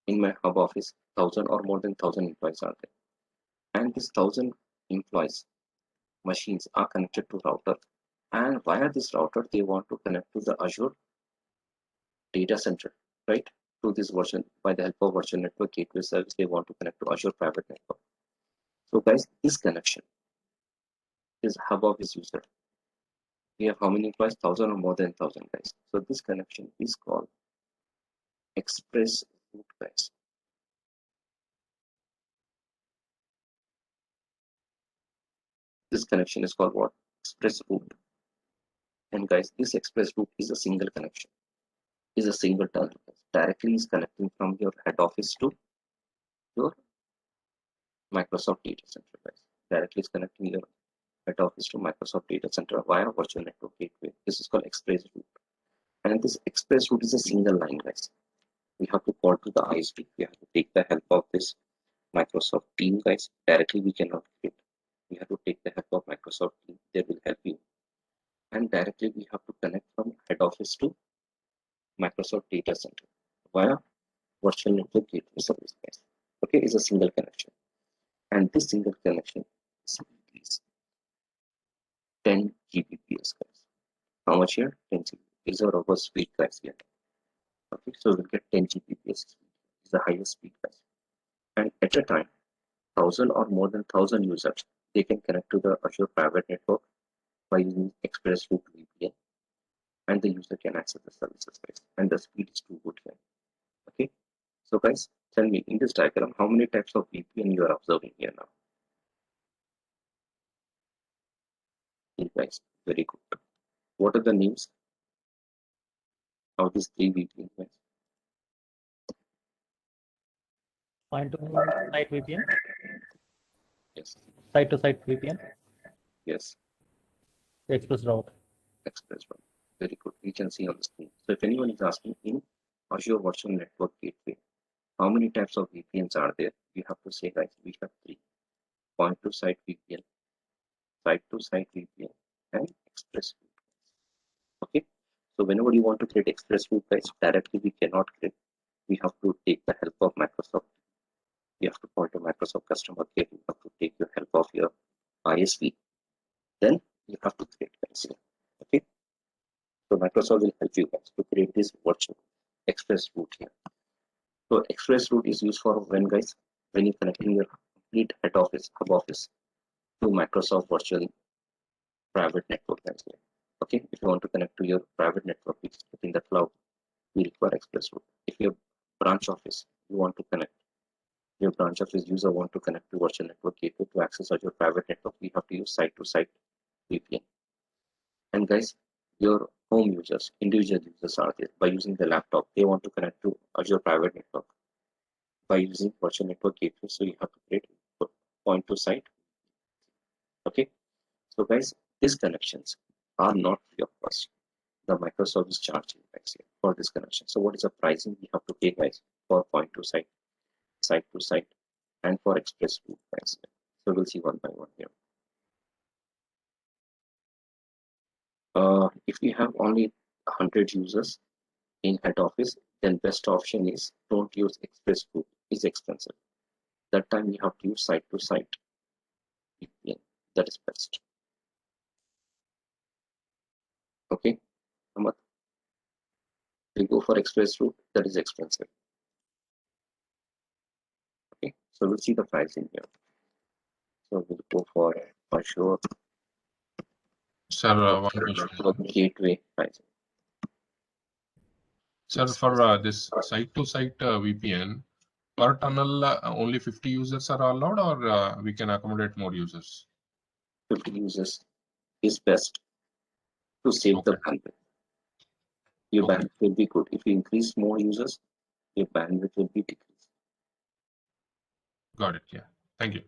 in my hub office, 1,000 or more than 1,000 employees are there. And this 1,000 employees machines are connected to router. And via this router, they want to connect to the Azure data center, right? To this version, by the help of virtual network gateway service, they want to connect to Azure private network. So guys, this connection is hub office user. We have how many employees? 1,000 or more than 1,000, guys. So this connection is called express route, guys. This connection is called what? Express route. And guys, this express route is a single connection, is a single tunnel. Directly is connecting from your head office to your Microsoft data center, guys. Directly is connecting your head office to Microsoft data center via virtual network gateway. This is called express route. And this express route is a single line, guys. We have to call to the ISP. We have to take the help of this Microsoft team, guys. Directly we cannot create. We have to take the help of Microsoft team. They will help you. And directly we have to connect from head office to Microsoft data center via virtual network gateway service, guys. Okay, is a single connection. And this single connection is 10 Gbps, guys. How much here? 10 Gbps. Is a robust speed, guys, here. Okay, so we'll get 10 Gbps speed. Is the highest speed, guys. And at a time, 1,000 or more than 1,000 users, they can connect to the Azure private network by using Express Route VPN, and the user can access the services, guys. And the speed is too good here. Okay, so guys, tell me in this diagram how many types of VPN you are observing here now. Okay, guys, very good. What are the names of these 3 VPN, guys? Point to site VPN, Yes, site to site VPN, yes, express route. Express Route. Very good. We can see on the screen. So if anyone is asking in Azure Virtual Network Gateway, how many types of VPNs are there? You have to say, guys, we have 3: point to site VPN, site to site VPN, and express route. Okay. So whenever you want to create express route, guys, directly we cannot create. We have to take the help of Microsoft. You have to call to Microsoft customer care. You have to take your help of your ISV. Then you have to create, guys. Okay. So Microsoft will help you guys to create this virtual express route here. So express route is used for when, guys, when you're connecting your complete head office, hub office to Microsoft virtual private network as well. Okay, if you want to connect to your private network which is within the cloud, we require express route. If your branch office you want to connect, your branch office user want to connect to virtual network gateway to access your private network, we have to use site to site VPN. And guys, your home users, individual users are there by using the laptop. They want to connect to Azure private network by using virtual network gateway. So you have to create point to site. Okay. So guys, these connections are not free of cost. The Microsoft is charging, guys, here for this connection. So what is the pricing we have to pay, guys, for point to site, site to site, and for express route, guys? So we'll see one by one here. If we have only 100 users in head office, then best option is don't use express route. It's expensive. That time you have to use site to site VPN. That is best. Okay, Ahmad? We go for express route. That is expensive. Okay, so we'll see the pricing here. So we'll go for sure Sir, one question. gateway pricing. Sir, for this site-to-site VPN, per tunnel, only 50 users are allowed, or we can accommodate more users? 50 users is best to save the bandwidth. Your bandwidth will be good. If you increase more users, your bandwidth will be decreased. Got it. Yeah. Thank you.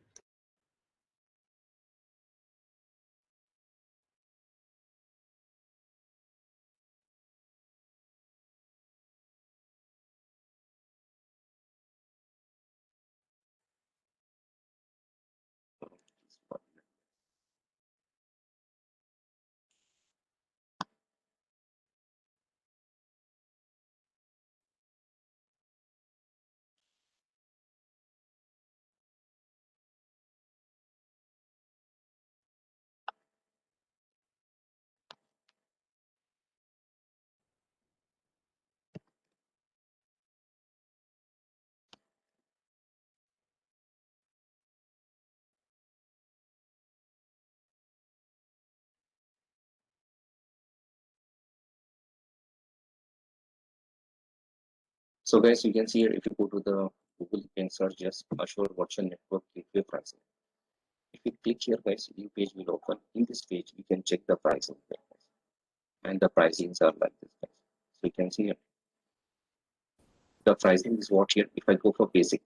So guys, you can see here, if you go to the Google, you can search just Azure Virtual Network Gateway pricing. If you click here, guys, new page will open. In this page, you can check the pricing here, guys. And the pricings are like this, guys. So you can see here, the pricing is what here. If I go for basic,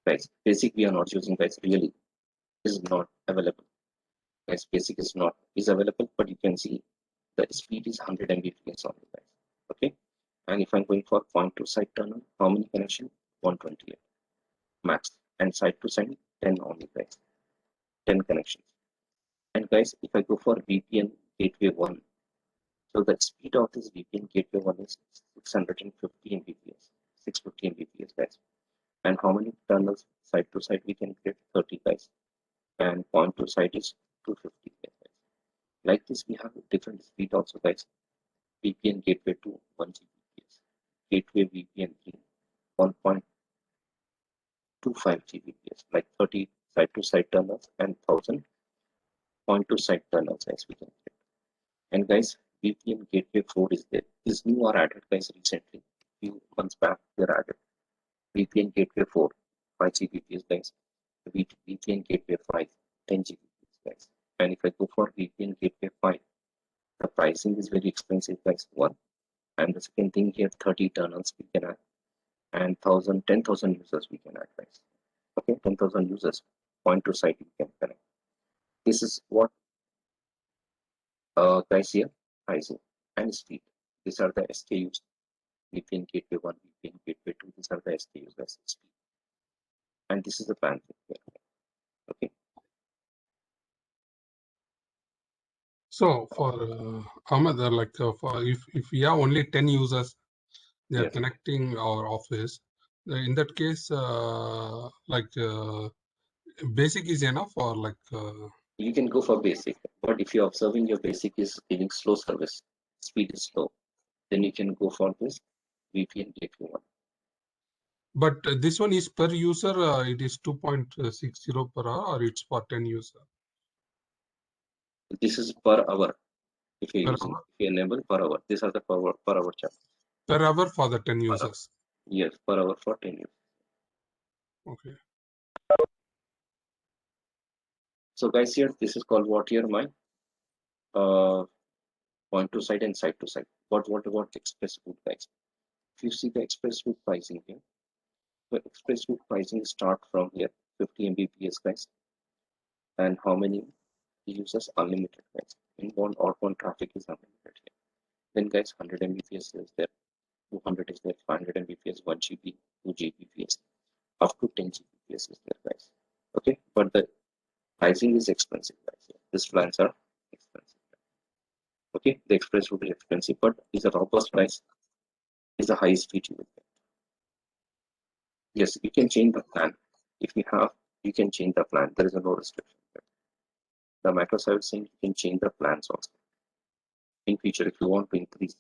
guys, basic we are not using, guys, really is not available. Guys, basic is available, but you can see the speed is 100 Mbps only, guys. Okay. And if I'm going for point to site tunnel, how many connections? 128 max. And site to site, 10 only, guys. 10 connections. And guys, if I go for VPN gateway 1, so the speed of this VPN gateway 1 is 650 Mbps, 650 Mbps, guys. And how many tunnels site to site we can create? 30, guys. And point to site is 250, guys. Like this, we have a different speed also, guys. VPN gateway 2, 1 Gbps. Gateway VPN 3, 1.25 Gbps, like 30 site to site tunnels and 1000 point to site tunnels, as we can get. And guys, VPN gateway 4 is there. This new are added, guys, recently. Few months back, they're added. VPN gateway 4, 5 Gbps, guys. VPN gateway 5, 10 Gbps, guys. And if I go for VPN gateway 5, the pricing is very expensive, guys. One. And the second thing here, 30 tunnels we can add. And 10,000 users we can add, guys. Okay, 10,000 users, point to site we can connect. This is what guys here, pricing and speed. These are the SKUs. VPN gateway 1, VPN gateway 2. These are the SKUs, guys. Speed. And this is the plan here. Okay. So for Ahmed, like for if we have only 10 users, they are Yes. connecting our office. In that case, basic is enough, or like You can go for basic, but if you're observing your basic is giving slow service, speed is slow, then you can go for this VPN gateway 1. But this one is per user. It is 2.60 per hour, or it's for 10 users. This is per hour. If you're Per using, hour? if you enable per hour, these are the per hour charge. Per hour for the 10 users. Yes, per hour for 10 users. Okay. So guys, here this is called what here my point to site and site to site. What express route, guys? If you see the express route pricing here, the express route pricing start from here 50 Mbps, guys. And how many users? Unlimited, guys. Inbound outbound traffic is unlimited here. Then guys, 100 Mbps is there, 200 is there, 500 Mbps, 1 GB, 2 Gbps, up to 10 Gbps is there, guys. Okay, but the pricing is expensive, guys. These plans are expensive. Okay, the express route is expensive, but is a robust price, is the highest speed you will get. Yes, you can change the plan. If you have, you can change the plan. There is no restriction. The microservice saying you can change the plans also. In future, if you want to increase,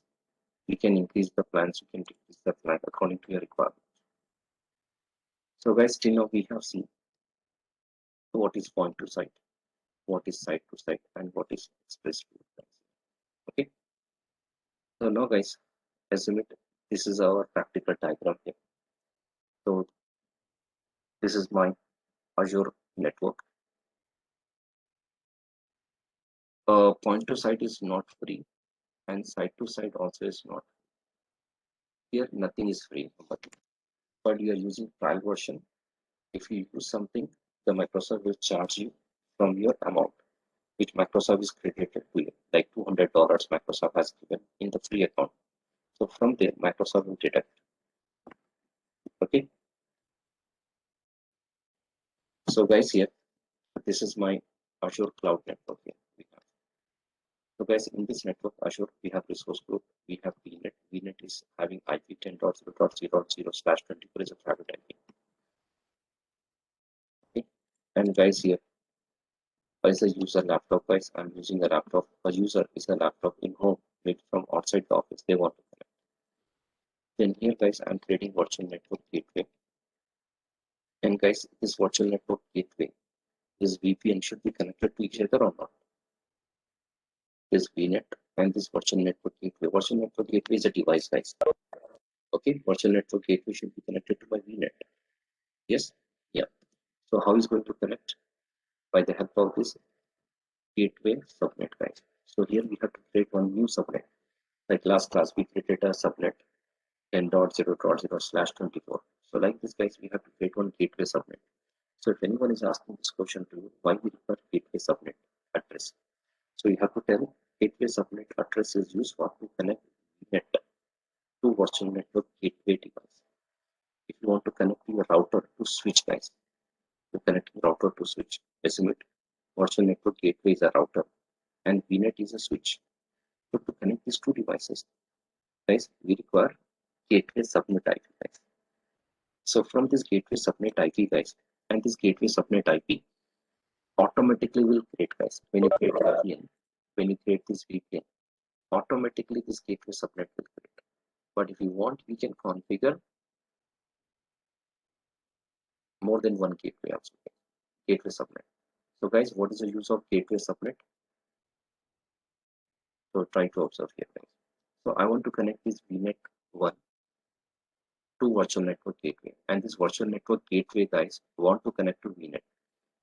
you can increase the plans, you can decrease the plan according to your requirement. So guys, till now we have seen what is point to site, what is site to site, and what is express route. Okay. So now guys, assume it, this is our practical diagram here. So this is my Azure network. Point to site is not free, and site to site also is not. Here nothing is free, but you are using trial version. If you use something, the Microsoft will charge you from your amount, which Microsoft is credited to you, like $200 Microsoft has given in the free account. So from there, Microsoft will deduct. Okay. So guys, here, this is my Azure Cloud Network here. So guys, in this network, Azure, we have resource group, we have VNet. VNet is having IP 10.0.0/24 is a private IP. Okay. And guys, here is a user laptop, guys. I'm using a laptop. A user is a laptop in home, maybe from outside the office. They want to connect. Then here, guys, I'm creating virtual network gateway. And guys, this virtual network gateway, this VPN should be connected to each other or not. This VNet and this virtual network gateway. Virtual network gateway is a device, guys. Okay, virtual network gateway should be connected to my VNet. Yes, yeah. So how is going to connect? By the help of this gateway subnet, guys. So here we have to create one new subnet. Like last class, we created a subnet 10.0.0/24. So like this, guys, we have to create one gateway subnet. So if anyone is asking this question to you, why we require gateway subnet address? So you have to tell gateway subnet address is used for to connect net to virtual network gateway device. If you want to connect your router to switch, guys, to connect router to switch, assume it virtual network gateway is a router and VNet is a switch. So to connect these two devices, guys, we require gateway subnet IP, guys. So from this gateway subnet IP, guys, and this gateway subnet IP automatically will create, guys, when you create VPN, when you create this VPN, automatically this gateway subnet will create. But if you want, we can configure more than one gateway also, gateway subnet. So guys, what is the use of gateway subnet? So try to observe here, guys. So I want to connect this VNet 1 to virtual network gateway, and this virtual network gateway, guys, want to connect to VNet.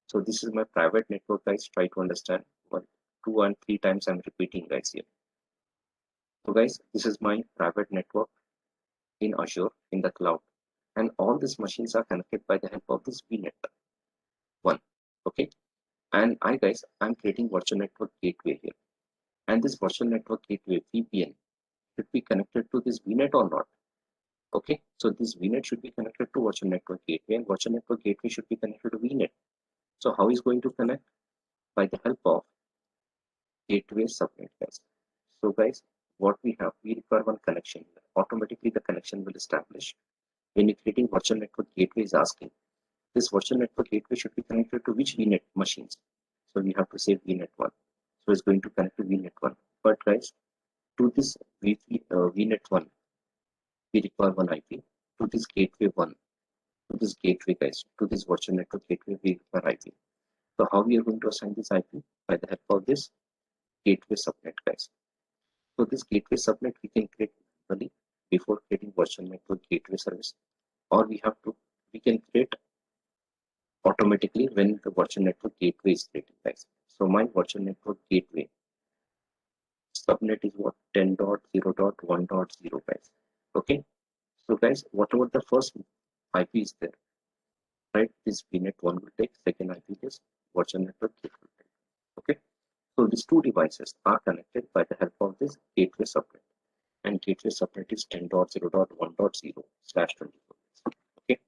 So this is my private network, guys. Try to understand. 1, 2, and 3 times I'm repeating, guys, here. So guys, this is my private network in Azure in the cloud, and all these machines are connected by the help of this VNet 1. Okay, and guys, I'm creating virtual network gateway here, and this virtual network gateway VPN should be connected to this VNet or not. Okay, so this VNet should be connected to virtual network gateway, and virtual network gateway should be connected to VNet. So how is going to connect? By the help of gateway subnet, guys. So guys, what we have, we require one connection. Automatically the connection will establish. When you're creating virtual network gateway is asking, this virtual network gateway should be connected to which VNet machines? So we have to say VNet 1. So it's going to connect to VNet 1. But guys, to this VNet 1, we require one IP. To this gateway 1, to this gateway, guys, to this virtual network gateway, we require IP. So how we are going to assign this IP? By the help of this gateway subnet, guys. So this gateway subnet we can create manually before creating virtual network gateway service, or we can create automatically when the virtual network gateway is created, guys. So my virtual network gateway subnet is what? 10.0.1.0, guys. Okay, so guys, whatever the first IP is there, right, this VNet 1 will take, second IP is virtual network gateway. Okay, so these two devices are connected by the help of this gateway subnet, and gateway subnet is 10.0.1.0/24. Okay,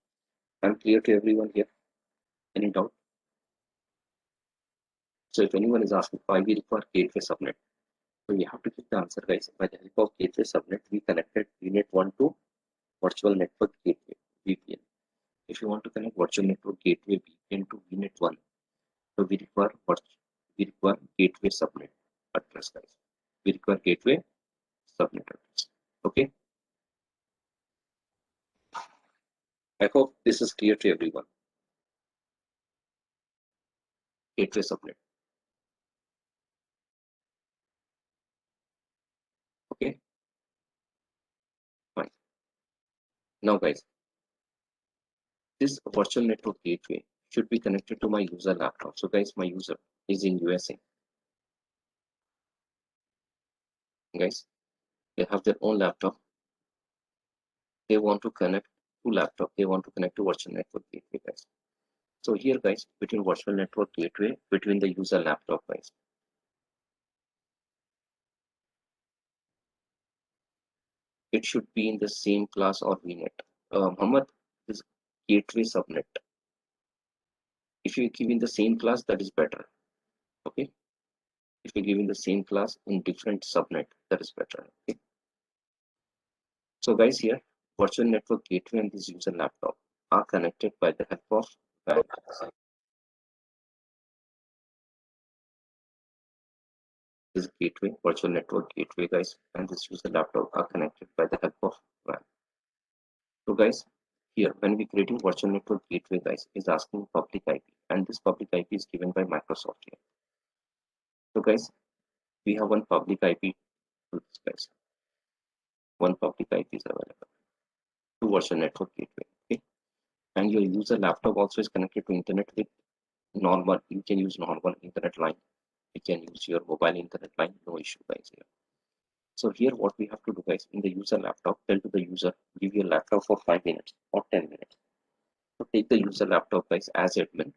I'm clear to everyone here. Any doubt? So if anyone is asking why we require gateway subnet, so we have to give the answer, guys. By the help of gateway subnet, we connected VNet 1 to virtual network gateway VPN. If you want to connect virtual network gateway VPN to VNet 1, so we require gateway subnet address, guys. We require gateway subnet address. Okay, I hope this is clear to everyone. Gateway subnet. Okay, fine. Now, guys, this virtual network gateway should be connected to my user laptop. So, guys, my user is in USA. Guys, they have their own laptop. They want to connect to laptop. They want to connect to virtual network gateway, guys. So here, guys, between virtual network gateway, between the user laptop, guys, it should be in the same class or VNet. Muhammad, this gateway subnet. If you give in the same class, that is better. Okay. If you give in the same class in different subnet, that is better. Okay. So guys, here virtual network gateway and this user laptop are connected by the help of WAN. This gateway, virtual network gateway, guys, and this user laptop are connected by the help of WAN. So guys, here when we creating virtual network gateway, guys, is asking public IP, and this public IP is given by Microsoft here. So guys, we have one public IP to this, guys. One public IP is available. to virtual network gateway. Okay, and your user laptop also is connected to internet with normal. You can use normal internet line. You can use your mobile internet line. No issue, guys. Here. So here, what we have to do, guys, in the user laptop, tell to the user, give your laptop for 5 minutes or 10 minutes. So take the user laptop, guys, as admin.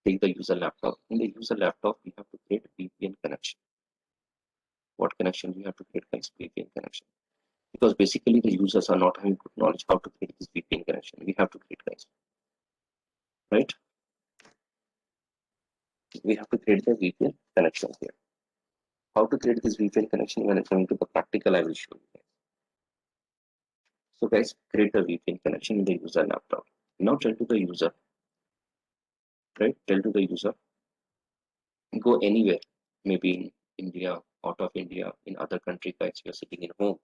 Take the user laptop. In the user laptop, we have to create a VPN connection. What connection we have to create, guys? VPN connection. Because basically the users are not having good knowledge how to create this VPN connection. We have to create, guys. Right? We have to create the VPN connection here. How to create this VPN connection when it's coming to the practical, I will show you guys. So guys, create the VPN connection in the user laptop. Now tell to the user, right? Tell to the user, go anywhere, maybe in India, out of India, in other country, guys, you're sitting in home.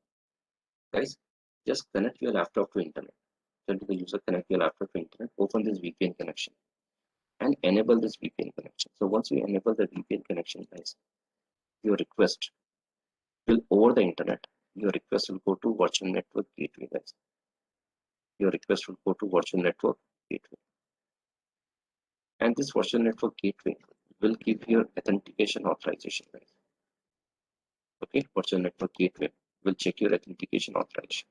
Guys, just connect your laptop to internet. Tell to the user, connect your laptop to internet, open this VPN connection and enable this VPN connection. So once you enable the VPN connection, guys, your request will over the internet. Your request will go to virtual network gateway, guys. Your request will go to virtual network gateway. And this virtual network gateway will give your authentication authorization, guys. Okay, virtual network gateway will check your authentication authorization.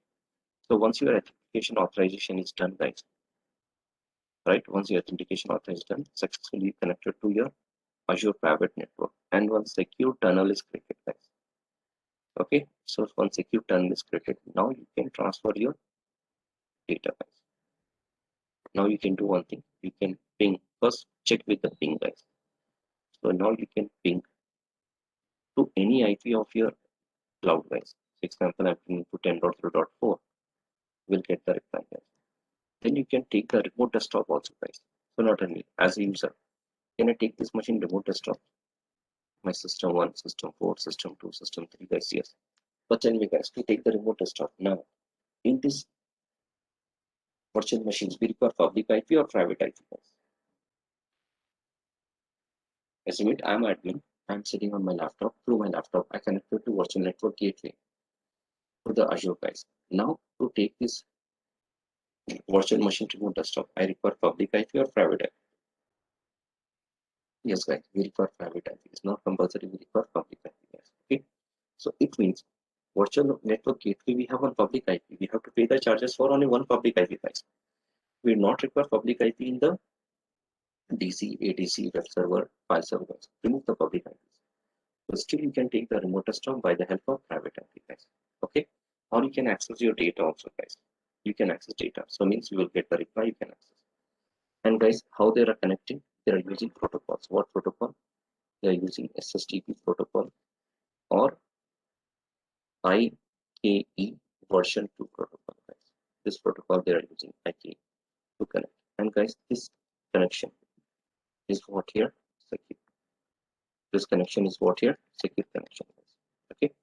So once your authentication authorization is done, guys, right? Once your authentication authorization is done, successfully connected to your Azure private network, and one secure tunnel is created, guys. Okay, so one secure tunnel is created. Now you can transfer your data, guys. Now you can do one thing. You can ping. First, check with the ping, guys. So now you can ping to any IP of your cloud, guys. For example, I'm pinging to 10.0.4. We'll get the reply, guys. Then you can take the remote desktop also, guys. So not only as a user, can I take this machine remote desktop? My system 1, system 4, system 2, system 3, guys, yes. But tell me, guys, to take the remote desktop now, in this virtual machines, we require public IP or private IP, guys. Assume it, I'm admin. I'm sitting on my laptop. Through my laptop, I connected to virtual network gateway to the Azure, guys. Now, to take this virtual machine remote desktop, I require public IP or private IP. Yes, guys, we require private IP. It's not compulsory. We require public IP, guys. Okay. So it means virtual network gateway, we have one public IP. We have to pay the charges for only one public IP, guys. We do not require public IP in the DC, ADC, web server, file servers. Remove the public IPs. So still you can take the remote desktop by the help of private IP, guys. Okay. Or you can access your data also, guys. You can access data. So means you will get the reply, you can access. And guys, how they are connecting? They are using protocols. What protocol? They are using SSTP protocol or IKE version 2 protocol, guys. This protocol they are using IKE to connect. And guys, this connection is what here? Secure. This connection is what here? Secure connection, guys. Okay.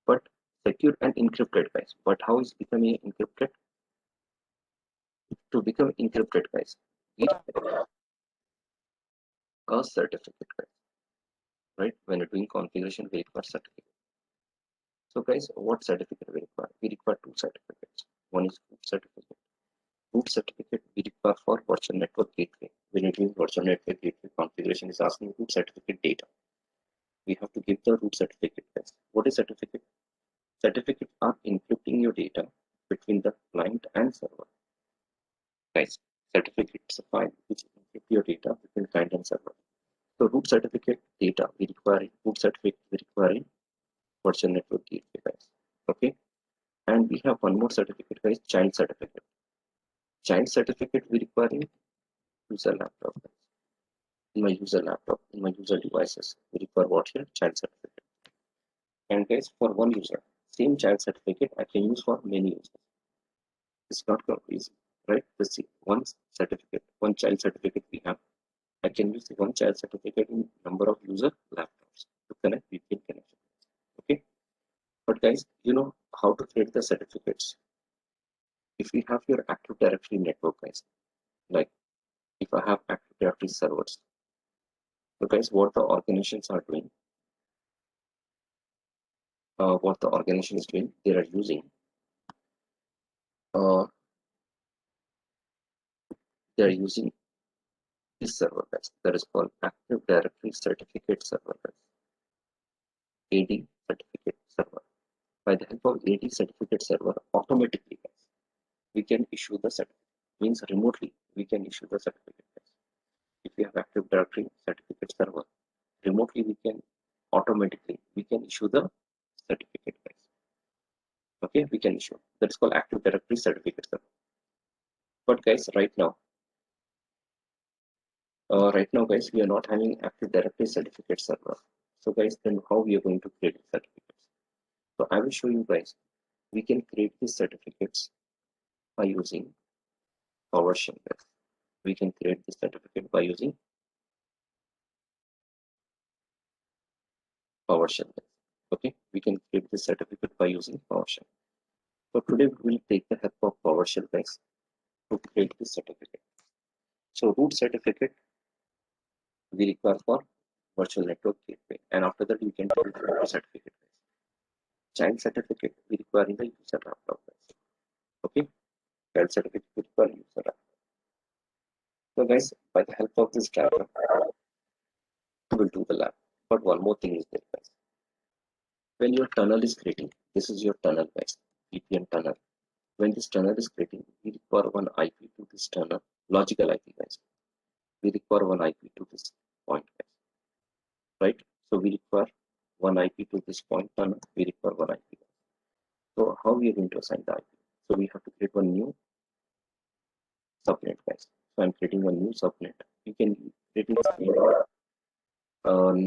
But secure and encrypted, guys. But how is becoming encrypted? To become encrypted, guys, we require a certificate, guys. Right? When you're doing configuration, we require certificate. So guys, what certificate we require? We require two certificates. One is root certificate. Root certificate we require for virtual network gateway. When you're doing virtual network gateway configuration, is asking root certificate data. We have to give the root certificate, guys. What is certificate? Certificates are encrypting your data between the client and server. Guys, certificate is a file which encrypt your data between client and server. So root certificate data we require in root certificate we require in virtual network gateway, guys. Okay. And we have one more certificate, guys, child certificate. Child certificate we require in user laptop, guys. In my user laptop, in my user devices, we require what here? Child certificate. And guys, for one user, same child certificate I can use for many users. It's not easy, right? Let's see, one certificate, one child certificate we have. I can use one child certificate in number of user laptops to connect VPN connection. Okay. But guys, you know how to create the certificates. If we have your Active Directory network, guys, like if I have Active Directory servers, so guys, what the organizations are doing, what the organization is doing, they are using they are using this server guys, that is called Active Directory Certificate Server guys. AD certificate server. By the help of AD certificate server, automatically guys, we can issue the certificate. Means remotely we can issue the certificate guys. If we have Active Directory Certificate server, remotely we can issue the certificate guys. Okay, we can issue. That's called Active Directory Certificate server. But guys, right now guys, we are not having Active Directory Certificate server. So guys, then how we are going to create certificates? So I will show you guys. We can create these certificates by using PowerShell guys. We can create this certificate by using PowerShell guys. Okay, we can create this certificate by using PowerShell. So today we will take the help of PowerShell guys to create this certificate. So root certificate we require for virtual network gateway, and after that we can create the certificate guys. Child certificate we require in the user laptop guys. Okay, child certificate we require user laptop. So guys, by the help of this diagram, we will do the lab. But one more thing is there guys. When your tunnel is creating, this is your tunnel guys, VPN tunnel. When this tunnel is creating, we require one IP to this tunnel, logical IP guys. We require one IP to this point guys. Right? So we require one IP to this point tunnel, we require one IP guys. So how we are going to assign the IP? So we have to create one new subnet guys. So I'm creating one new subnet. You can create the same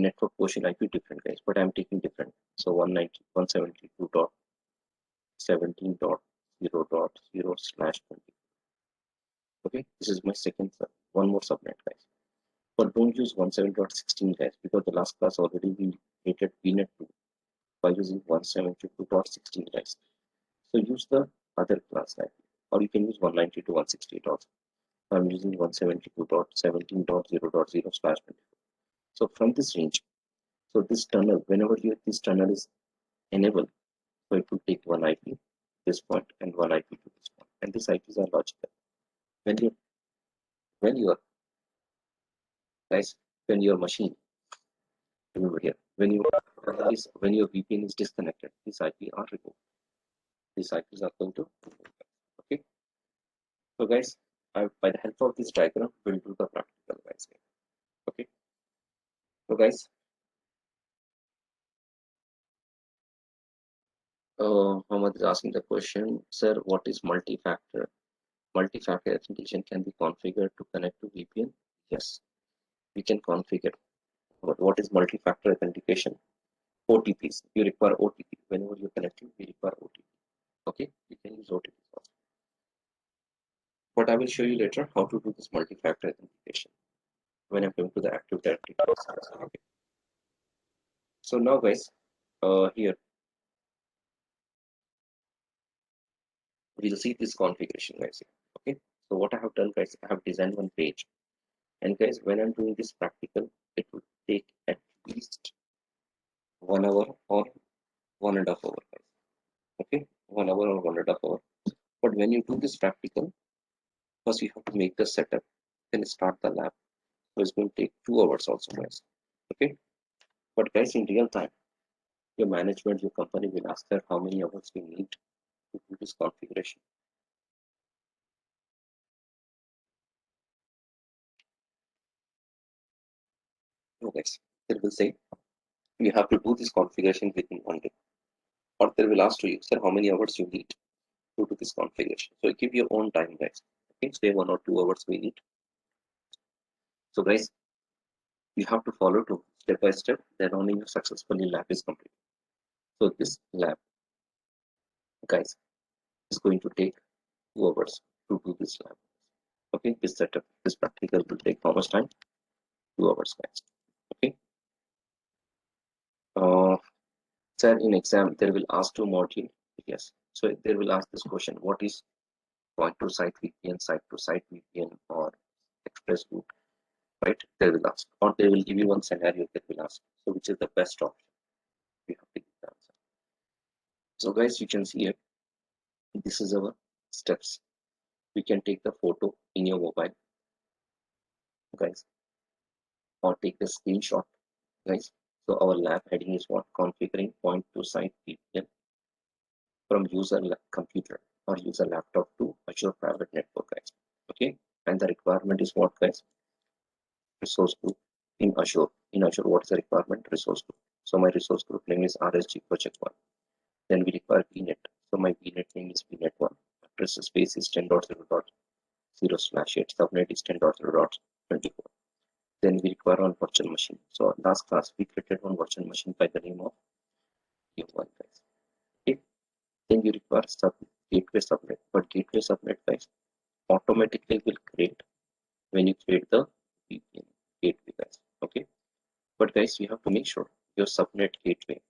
network portion IP different guys, but I'm taking different. So 192.17.0.0/20. Okay, this is my second one more subnet guys. But don't use 172.16 guys, because the last class already we created VNet 2 by using 172.16 guys. So use the other class IP, or you can use 192.168 also. I'm using 172.17.0.0/24. So from this range, so this tunnel, whenever this tunnel is enabled, so it will take one IP this point and one IP to this point, and these IPs are logical. When your machine, remember here, when your VPN is disconnected, this IP are removed. These IPs are going to remove. Okay. So guys, by the help of this diagram, we'll do the practical guys. Okay. So guys, Mohammed is asking the question, sir, what is multi-factor? Multi-factor authentication can be configured to connect to VPN? Yes, we can configure. But what is multi-factor authentication? OTPs. You require OTP. Whenever you're connecting, we require OTP. Okay, you can use OTP also. But I will show you later how to do this multi-factor authentication when I'm going to the Active Directory. Okay. So now guys, here we'll see this configuration guys. Okay, so what I have done guys, I have designed one page, and guys, when I'm doing this practical, it would take at least 1 hour or 1.5 hours guys. Okay, 1 hour or 1.5 hours. But when you do this practical, first you have to make the setup, then start the lab. So it's going to take 2 hours also guys. Okay, but guys, in real time, your management, your company will ask her how many hours we need to do this configuration. No guys, they will say you have to do this configuration within 1 day, or they will ask you, sir, how many hours you need to do this configuration. So give your own time guys. Okay, say 1 or 2 hours we need. So guys, you have to follow to step by step, then only your successfully lab is complete. So this lab guys is going to take 2 hours to do this lab. Okay, this setup, this practical will take how much time? 2 hours guys. Okay, sir, in exam they will ask 2 module. Yes, so they will ask this question, what is point to site VPN, site to site VPN, or express route, right? They will ask, or they will give you one scenario that will ask, so which is the best option? You have to give the answer. So guys, you can see here, this is our steps. We can take the photo in your mobile, guys, or take the screenshot, guys. So our lab heading is what? Configuring point to site VPN from user computer or user laptop to Azure private network, guys. Okay, and the requirement is what, guys? Resource group in Azure. In Azure, what is the requirement? Resource group. So my resource group name is RSG project 1. Then we require VNet. So my VNet name is VNet1. Address space is 10.0.0/8. Subnet is 10.0.24. Then we require one virtual machine. So last class we created one virtual machine by the name of U1, guys. Okay. Then you require gateway subnet. But gateway subnet, guys, automatically will create when you create the VPN gateway, guys. Okay. But guys, you have to make sure your subnet gateway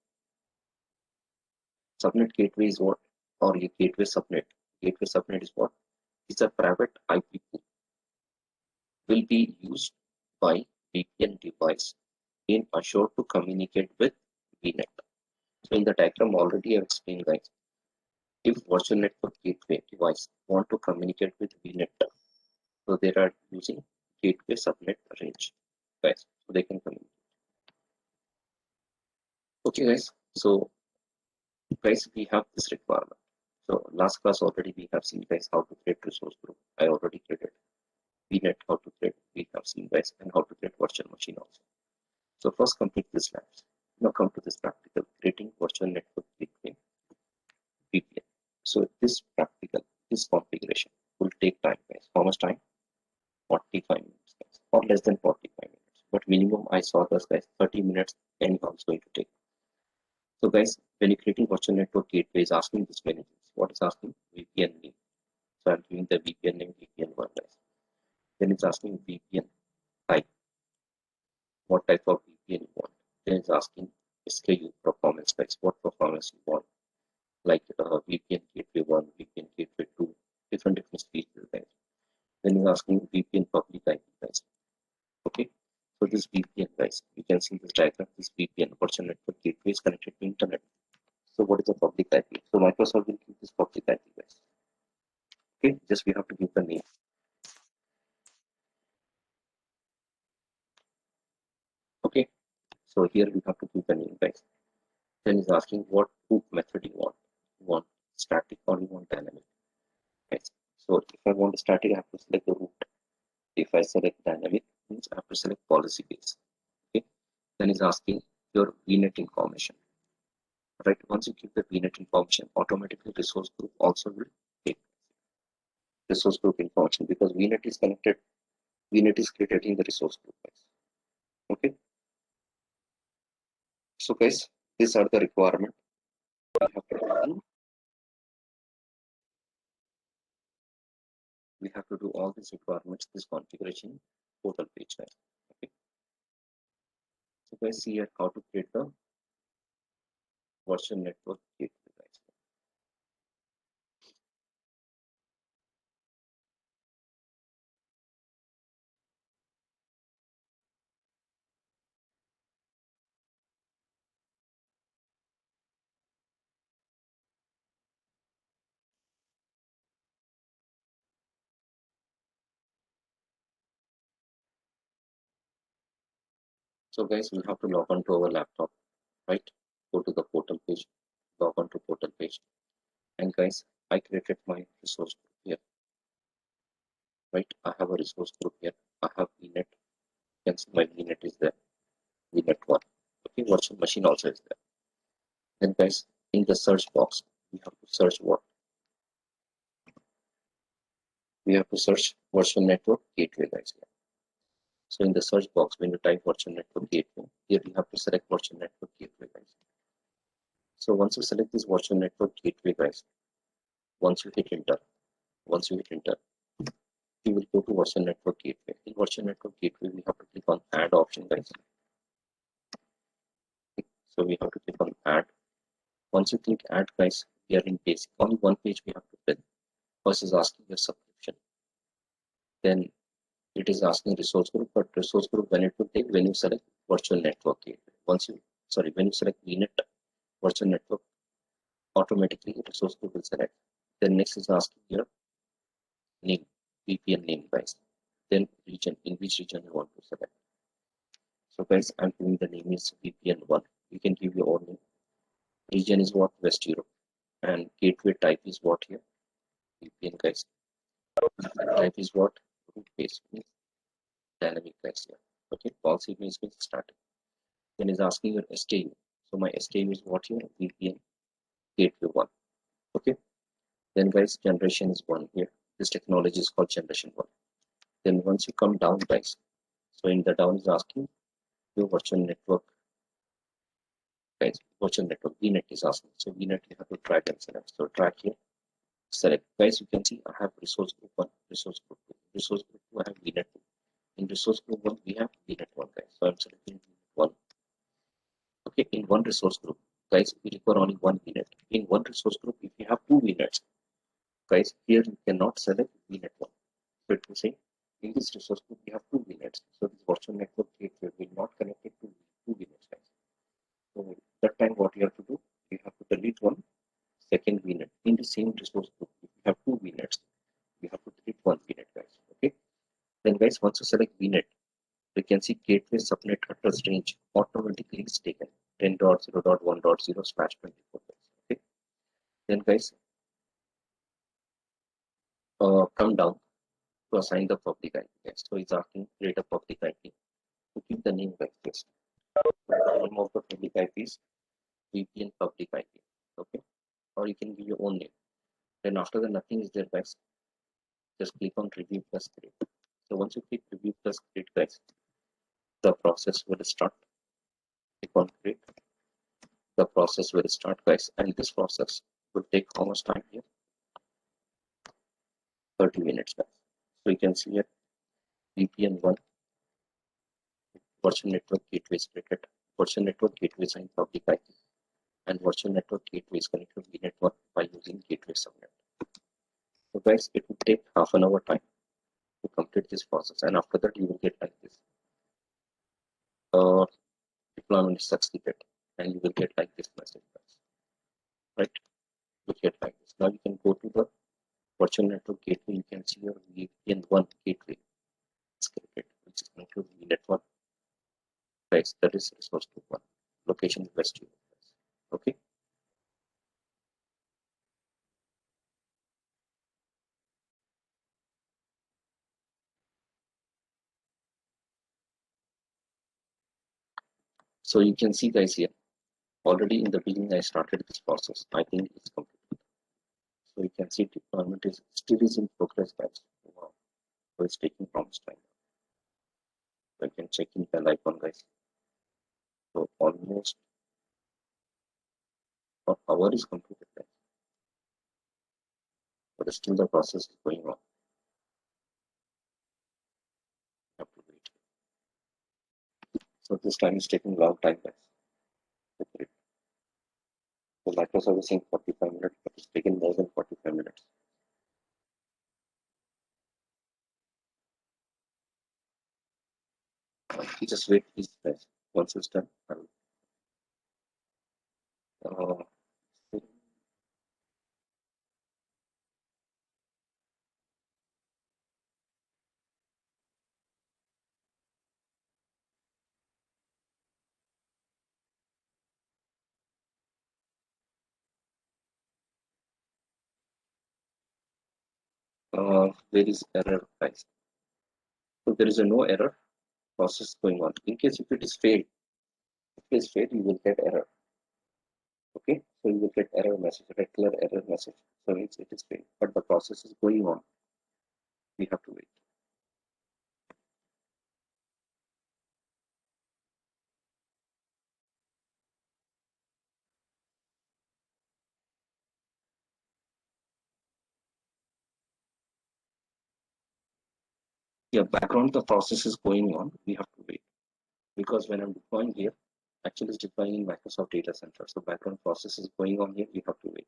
is what? Or your gateway subnet is what? It's a private IP pool, will be used by VPN device in Azure to communicate with VNet. So in the diagram already I've explained, guys, if virtual network gateway device want to communicate with VNet, so they are using gateway subnet range, guys, so they can communicate. Okay, guys, so guys, we have this requirement. So last class already we have seen, guys, how to create resource group. I already created VNet, how to create, we have seen, guys, and how to create virtual machine also. So first complete this labs. Now come to this practical, creating virtual network gateway VPN. So this practical, this configuration will take time, guys. How much time? 45 minutes, guys, or less than 45 minutes. But minimum I saw this, guys, 30 minutes anyhow it's going to take. So guys, when you're creating virtual network gateway, is asking this many things. What is asking? VPN name. So I'm giving the VPN name VPN1, guys. Then it's asking VPN type. What type of VPN you want? Then it's asking SKU performance, guys. What performance you want? Like VPN gateway 1, VPN gateway 2, different speeds, guys. Then it's asking VPN public IP, guys. Okay. So this VPN, guys, you can see this diagram. This VPN virtual network gateway is connected to internet. So what is the public IP? So Microsoft will give this public IP, guys. Okay, just we have to give the name. Okay, so here we have to give the name, guys. Then it's asking what root method you want. You want static or you want dynamic, guys. So if I want static, I have to select the root. If I select dynamic, means I have to select policy base. Okay, then it's asking your VNet information. Right, once you give the VNet information, automatically resource group also will take resource group information because VNet is connected. VNet is created in the resource group, guys. Okay. So guys, these are the requirements. We have to do all these requirements, this configuration portal page, guys. Okay. So guys, see here how to create the virtual network gateway, guys. So guys, we'll have to log on to our laptop, right? Go to the portal page, log on to portal page. And guys, I created my resource group here, right? I have a resource group here. I have VNet. You can see my VNet is there, VNet1. Okay, virtual machine also is there. Then guys, in the search box, we have to search what? We have to search virtual network gateway, guys. Here. So in the search box, when you type virtual network gateway, here you have to select virtual network gateway, guys. So once you select this virtual network gateway, guys, once you hit enter, you will go to virtual network gateway. In virtual network gateway, we have to click on add option, guys. So we have to click on add. Once you click add, guys, we are in basic. Only one page we have to fill. First is asking your subscription. Then it is asking resource group, but resource group when it will take when you select virtual network gateway. When you select VNet virtual network, automatically resource group will select. Then next is asking your name, VPN name, guys. Then region, in which region you want to select. So guys, I'm giving the name is VPN1. You can give your own name. Region is what? West Europe. And gateway type is what here? VPN, guys. Type is what? Root based, means dynamic, guys here. Okay, policy means static. Then is asking your SKU. So my SKU is what here? VPN gateway 1. Okay. Then guys, generation is 1 here. This technology is called generation 1. Then once you come down, guys, so in the down is asking your virtual network, guys. Virtual network VNet is asking. So VNet you have to drag and select. So drag here, select, guys. You can see I have resource group 1, resource group 2, resource group 2. I have VNet 2. In resource group 1 we have VNet 1, guys. So I'm selecting VNet 1. Okay, in one resource group, guys, we require only one VNet. In one resource group, if you have two VNets, guys, here you cannot select VNet 1. So it will say in this resource group we have two VNets. So this virtual network gateway will not connect it to two VNets, guys. So that time what you have to do, you have to delete one second VNet in the same resource group. If you have two VNets, you have to delete one VNet, guys. Okay. Then guys, once you select VNet, you can see gateway subnet address range automatically is taken 10.0.1.0/24. Okay. Then guys, come down to assign the public IP, guys. So it's asking create a public IP. To keep the name, guys, first. The name of the public IP is VPN public IP. Okay. Or you can give your own name. Then after the nothing is there, guys, just click on review plus create. So once you click review plus create, guys, the process will start. Click on create. The process will start, guys, and this process will take how much time here? 30 minutes, guys. So you can see here VPN1 virtual network gateway is created, virtual network gateway is in public IP, and virtual network gateway is connected to VNet 1 by using gateway subnet. So guys, it will take half an hour time to complete this process, and after that you will get like this. Deployment is succeeded, and you will get like this message, guys. Right? You get like this. Now you can go to the virtual network gateway. You can see your VPN1 gateway is created, which is connected to VNet 1. Guys, that is resource group 1. Location is West Europe. Okay. So you can see, guys, here already in the beginning I started this process. I think it's completed. So you can see deployment is still in progress, guys. Wow. So it's taking from its time. So you can check in the icon, guys. So almost an hour is completed, guys. But still the process is going on. You have to wait. So this time is taking long time, guys. Okay. So microservice 45 minutes, but it's taking more than 45 minutes. Just wait, please, guys. Once it's done, I'll, there is error, guys. So there is a no error process going on. In case if it is failed, you will get error. Okay, so you will get error message, regular error message. So it is failed, but the process is going on. We have to wait. Yeah, background the process is going on. We have to wait because when I'm deploying here, actually it's deploying in Microsoft Data Center. So background process is going on here. We have to wait.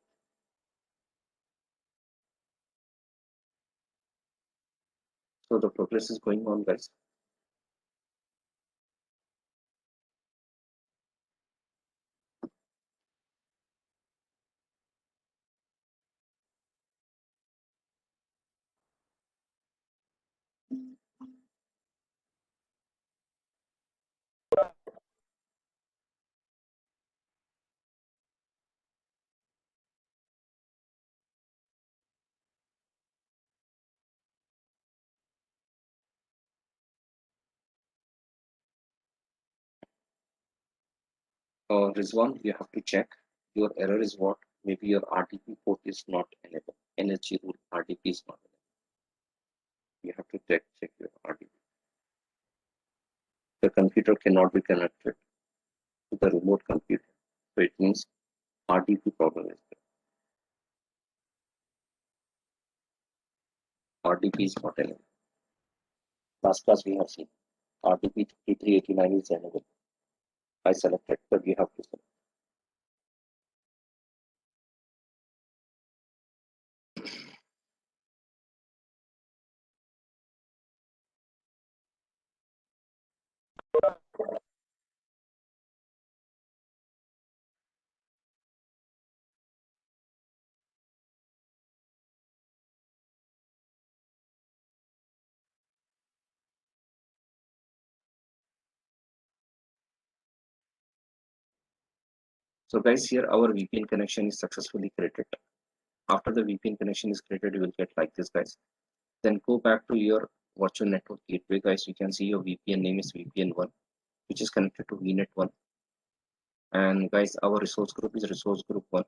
So the progress is going on, guys. Rizwan, you have to check your error is what. Maybe your RDP port is not enabled. NSG rule RDP is not enabled. You have to check your RDP. The computer cannot be connected to the remote computer. So it means RDP problem is there. RDP is not enabled. Last class we have seen RDP 3389 is enabled. I selected, but you have to select. So guys, here our VPN connection is successfully created. After the VPN connection is created, you will get like this, guys. Then go back to your virtual network gateway, guys. You can see your VPN name is VPN1, which is connected to VNet1. And guys, our resource group is resource group 1,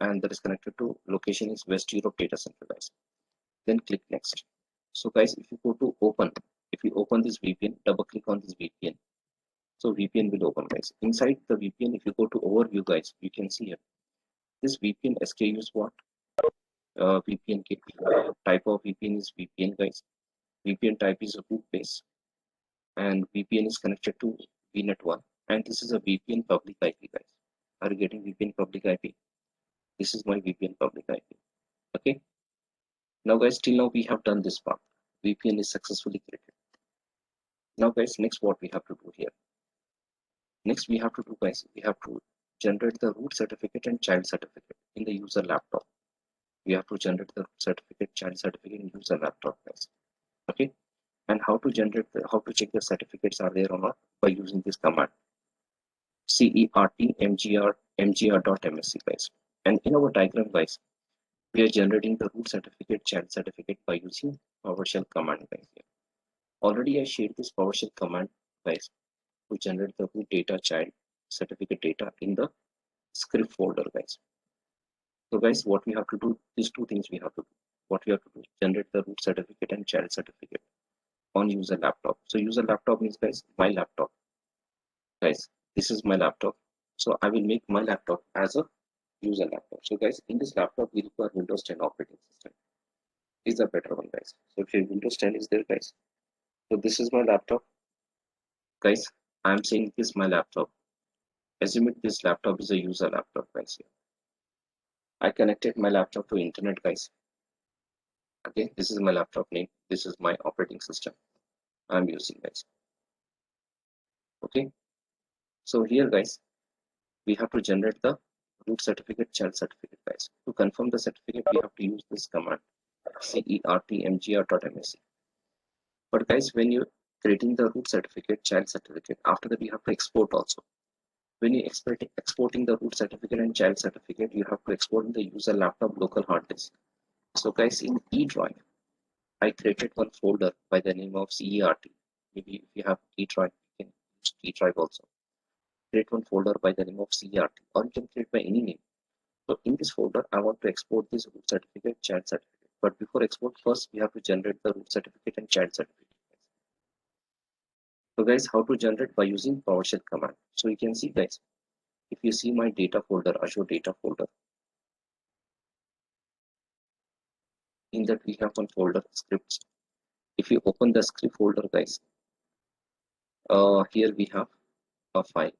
and that is connected to location is West Europe data center, guys. Then click next. So guys, if you go to open, if you open this VPN, double click on this VPN. So VPN will open, guys. Inside the VPN, if you go to overview, guys, you can see here. This VPN SKU is what? VPN gateway. Type of VPN is VPN, guys. VPN type is a root base, and VPN is connected to VNet1. And this is a VPN public IP, guys. Are you getting VPN public IP? This is my VPN public IP. Okay. Now, guys, till now we have done this part. VPN is successfully created. Now, guys, next what we have to do here. Next we have to do, guys, we have to generate the root certificate and child certificate in the user laptop. We have to generate the root certificate, child certificate in user laptop, guys. Okay. And how to generate how to check the certificates are there or not by using this command cert mgr.msc, guys. And in our diagram, guys, we are generating the root certificate, child certificate by using PowerShell command, guys. Here. Already I shared this PowerShell command, guys, to generate the root data, child certificate data in the script folder, guys. So guys, what we have to do, these two things we have to do. What we have to do, generate the root certificate and child certificate on user laptop. So user laptop means, guys, my laptop. Guys, this is my laptop. So I will make my laptop as a user laptop. So guys, in this laptop, we require Windows 10 operating system. Is a better one, guys. So if your Windows 10 is there, guys. So this is my laptop. Guys, I'm saying this is my laptop. Assume this laptop is a user laptop, guys. Here. I connected my laptop to internet, guys. Okay, this is my laptop name. This is my operating system I'm using, guys. Okay, so here, guys, we have to generate the root certificate, child certificate, guys. To confirm the certificate, we have to use this command cert.mgr.msc. But guys, when you're creating the root certificate, child certificate, after that you have to export also. When you're exporting the root certificate and child certificate, you have to export in the user laptop local hard disk. So guys, in E drive, I created one folder by the name of CERT. Maybe if you have E drive, you can use E drive also. Create one folder by the name of CERT, or you can create by any name. So in this folder, I want to export this root certificate, child certificate. But before export, first we have to generate the root certificate and child certificate. So guys, how to generate by using PowerShell command. So you can see, guys, if you see my data folder, Azure data folder, in that we have one folder scripts. If you open the script folder, guys, here we have a file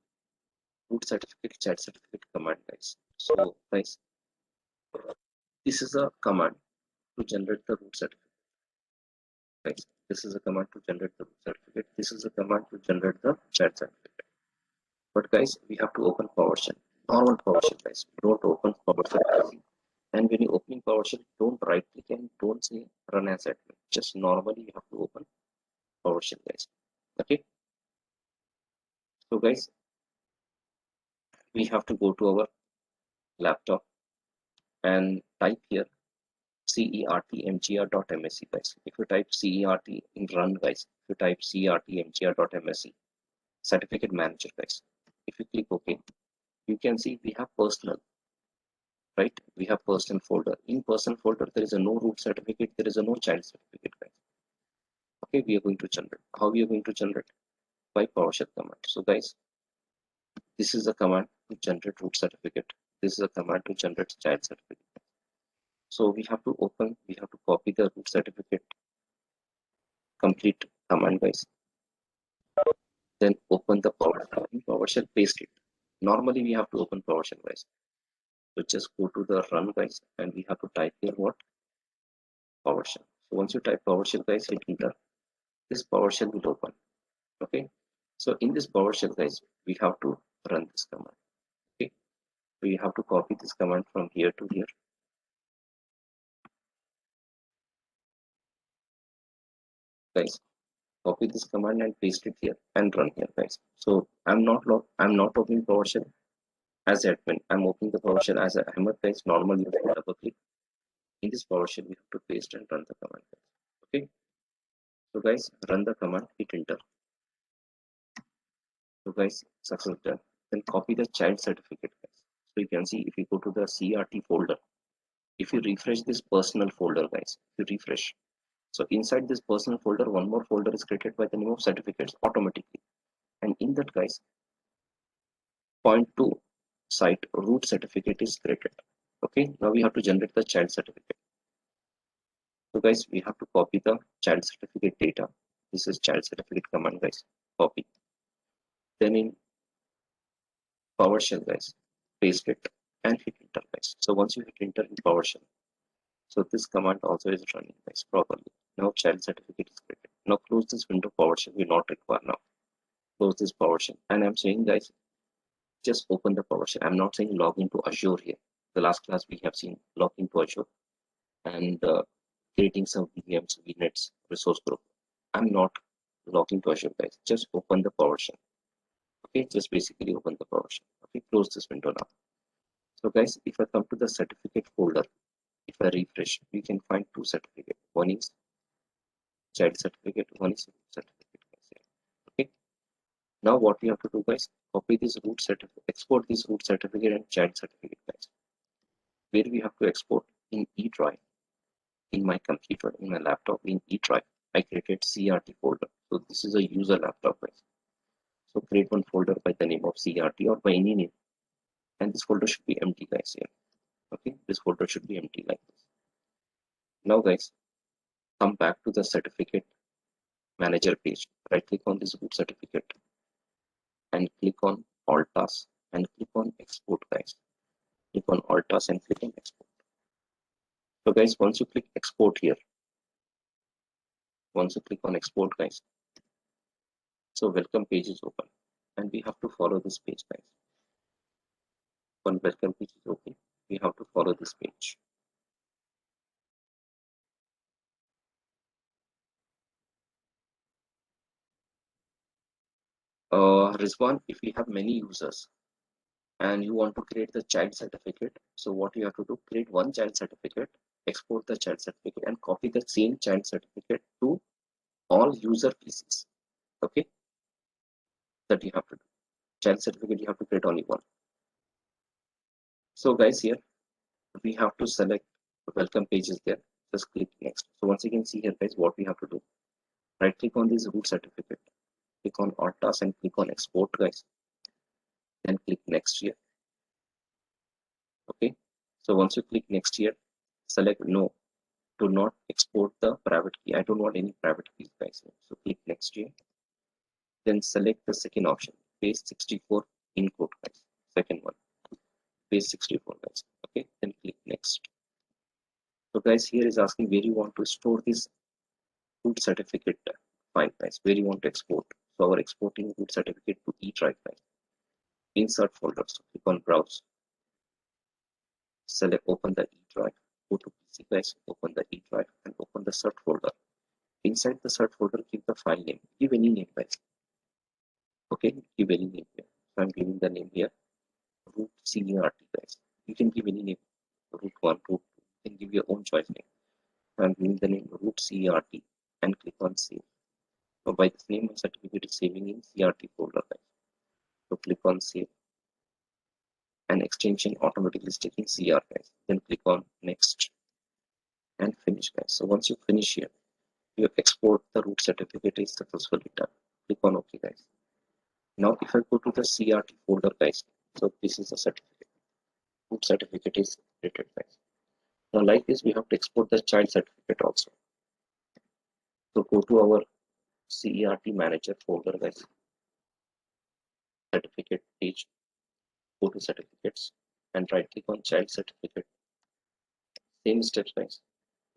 root certificate, child certificate command, guys. So guys, this is a command to generate the root certificate. Guys, this is a command to generate the root certificate. This is a command to generate the child certificate. But guys, we have to open PowerShell. Normal PowerShell, guys. Don't open PowerShell. And when you open PowerShell, don't right click and don't say run as admin. Just normally you have to open PowerShell, guys. Okay. So guys, we have to go to our laptop and type here cert.mgr.msc, guys. If you type cert in run, guys, if you type cert.mgr.msc, certificate manager, guys. If you click OK, you can see we have personal, right? We have personal folder. In personal folder, there is a no root certificate, there is a no child certificate, guys. Okay, we are going to generate. How we are going to generate? By PowerShell command. So guys, this is a command to generate root certificate. This is a command to generate child certificate. So we have to copy the root certificate complete command, guys. Then open the PowerShell, paste it. Normally we have to open PowerShell, guys. So just go to the run, guys, and we have to type here what? PowerShell. So once you type PowerShell, guys, hit enter. This PowerShell will open. Okay. So in this PowerShell, guys, we have to run this command. Okay. So you have to copy this command from here to here. Guys, copy this command and paste it here and run here, guys. So I'm not opening PowerShell as admin. I'm opening the PowerShell as a Ahmed, guys. Normally you can double click. In this PowerShell, we have to paste and run the command, guys. Okay. So guys, run the command, hit enter. So guys, success done. Then copy the child certificate, guys. So you can see if you go to the CRT folder, if you refresh this personal folder, guys, if you refresh. So inside this personal folder, one more folder is created by the name of certificates automatically. And in that, guys, point to site root certificate is created. Okay, now we have to generate the child certificate. So guys, we have to copy the child certificate data. This is child certificate command, guys. Copy. Then in PowerShell, guys, paste it and hit enter, guys. So once you hit enter in PowerShell, so this command also is running, guys, properly. Now child certificate is created. Now close this window. PowerShell we not require now. Close this PowerShell. And I'm saying, guys, just open the PowerShell. I'm not saying log into Azure here. The last class we have seen log into Azure and creating some VMs, VNets, resource group. I'm not logging to Azure, guys. Just open the PowerShell. Okay, just basically open the PowerShell. Okay, close this window now. So guys, if I come to the certificate folder, if I refresh, we can find two certificates. One is child certificate, one is root certificate, guys. Okay. Now what we have to do, guys, copy this root certificate, export this root certificate and child certificate, guys. Where we have to export in E drive, in my computer, in my laptop, in E drive, I created CRT folder. So this is a user laptop, guys. So create one folder by the name of CRT or by any name. And this folder should be empty, guys, here. Okay, this folder should be empty like this. Now, guys, come back to the certificate manager page. Right click on this root certificate and click on Alt Task and click on Export, guys. Click on Alt Task and click on Export. So, guys, once you click Export here, once you click on Export, guys, so welcome page is open and we have to follow this page, guys. When welcome page is open, we have to follow this page. Rizwan, if we have many users and you want to create the child certificate, so what you have to do, create one child certificate, export the child certificate and copy the same child certificate to all user PCs. Okay, that you have to do. Child certificate you have to create only one. So guys, here we have to select the welcome pages there. Just click next. So once you can see here, guys, what we have to do, right click on this root certificate, click on Alt Task and click on Export, guys. Then click next here. Okay, so once you click next here, select no, do not export the private key. I don't want any private keys, guys. So click next here. Then select the second option, paste 64 in code, guys. Second one, paste 64, guys. Okay, then click next. So guys, here is asking where you want to store this root certificate file, guys. Where you want to export. So our exporting root certificate to E drive, guys. Insert folder. So click on browse. Select open the E drive. Go to PC, guys. Open the E drive and open the cert folder. Inside the cert folder, give the file name. Give any name, guys. Okay, give any name here. So I'm giving the name here, root CRT, guys. You can give any name, root 1, root 2. You can give your own choice name. So I'm giving the name root CRT and click on save. So by this name, my certificate is saving in CRT folder, guys. So click on save. and extension automatically is taking CR, guys. Then click on next and finish, guys. So once you finish here, you export the root certificate is successfully done. Click on OK, guys. Now if I go to the CRT folder, guys, so this is the certificate. Root certificate is created, guys. Now like this, we have to export the child certificate also. So go to our CERT manager folder, guys. Certificate page, go to certificates and right click on child certificate. Same steps, guys.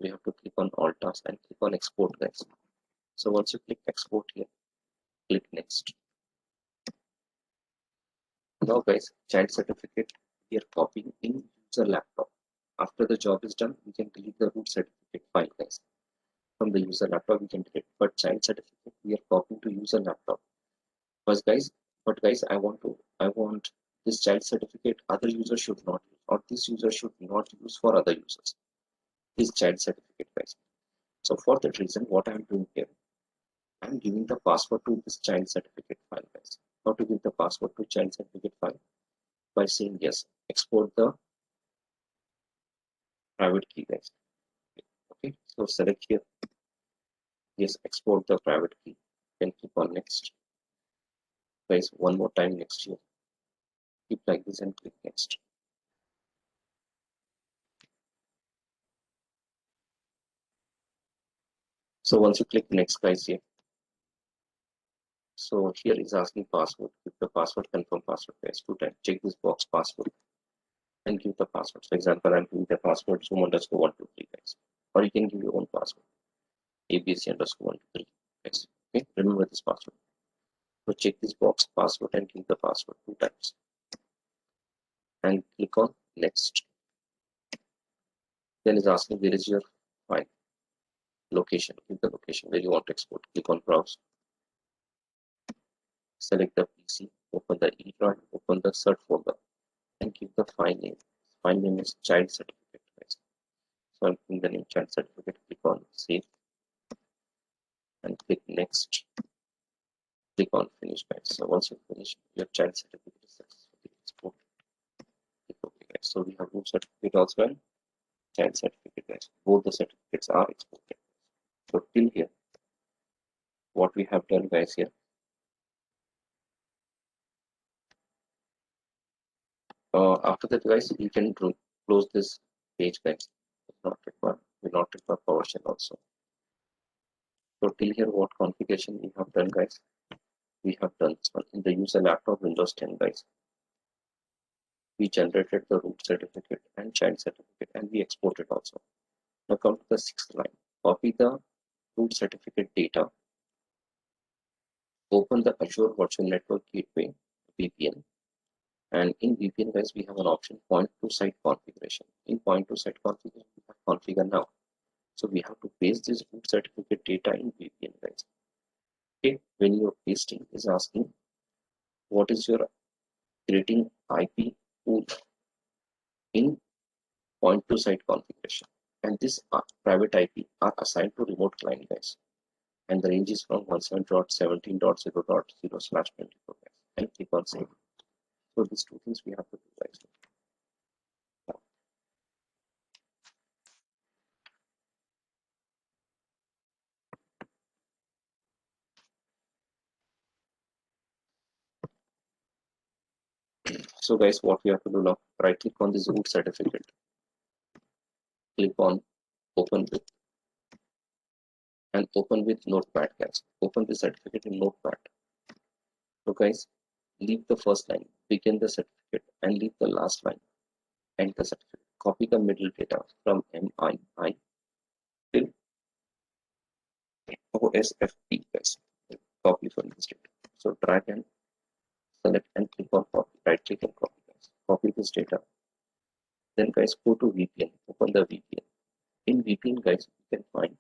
We have to click on all tasks and click on export, guys. So once you click export here, click next. Now guys, child certificate we are copying in user laptop. After the job is done, we can delete the root certificate file, guys. From the user laptop we can delete, but child certificate we are copying to user laptop. But guys, I want this child certificate other users should not use, or this user should not use for other users. This child certificate, guys. So for that reason, what I'm doing here, I'm giving the password to this child certificate file, guys. How to give the password to child certificate file? By saying yes, export the private key, guys. Okay, so select here, yes, export the private key, then click on next. Guys, one more time next here. Keep like this and click next. So once you click next, guys, here. So here is asking password. Give the password, confirm password, guys. 2 times. Check this box password and give the password. For example, I'm giving the password zoom_123, guys. Or you can give your own password. ABC_123, guys. Okay, remember this password. So check this box password and give the password 2 times. And click on next. Then it's asking where is your file location. Give the location where you want to export. Click on browse. Select the PC, open the E drive, open the cert folder, and give the file name. File name is child certificate, guys. So I'm putting the name child certificate. Click on save and click next. Click on finish, guys. So once you finish, your child certificate is successfully exported. Click OK, guys. So we have root certificate also and child certificate, guys. Both the certificates are exported. So till here, what we have done, guys, here. After that, guys, you can close this page, guys. It's not required. We not require PowerShell also. So till here, what configuration we have done, guys? We have done this one in the user laptop Windows 10, guys. We generated the root certificate and child certificate, and we exported also. Now come to the 6th line. Copy the root certificate data. Open the Azure Virtual Network Gateway VPN. And in VPN, guys, we have an option point to site configuration. In point to site configuration, we have configure now. So we have to paste this root certificate data in VPN, guys. Okay, when you're pasting, is asking what is your creating IP pool in point to site configuration. And this private IP are assigned to remote client, guys. And the range is from 17.17.0.0/24, guys. And click on save. So these 2 things we have to do, guys. So guys, what we have to do now, right click on this root certificate, click on open with, and open with Notepad, guys. Open the certificate in Notepad. So guys, leave the first line, begin the certificate, and leave the last line, end the certificate. Copy the middle data from MII till OSFP, guys. Copy from this data. So drag and select and click on copy. Right click and copy, guys. Copy this data. Then guys, go to VPN. Open the VPN. In VPN, guys, you can find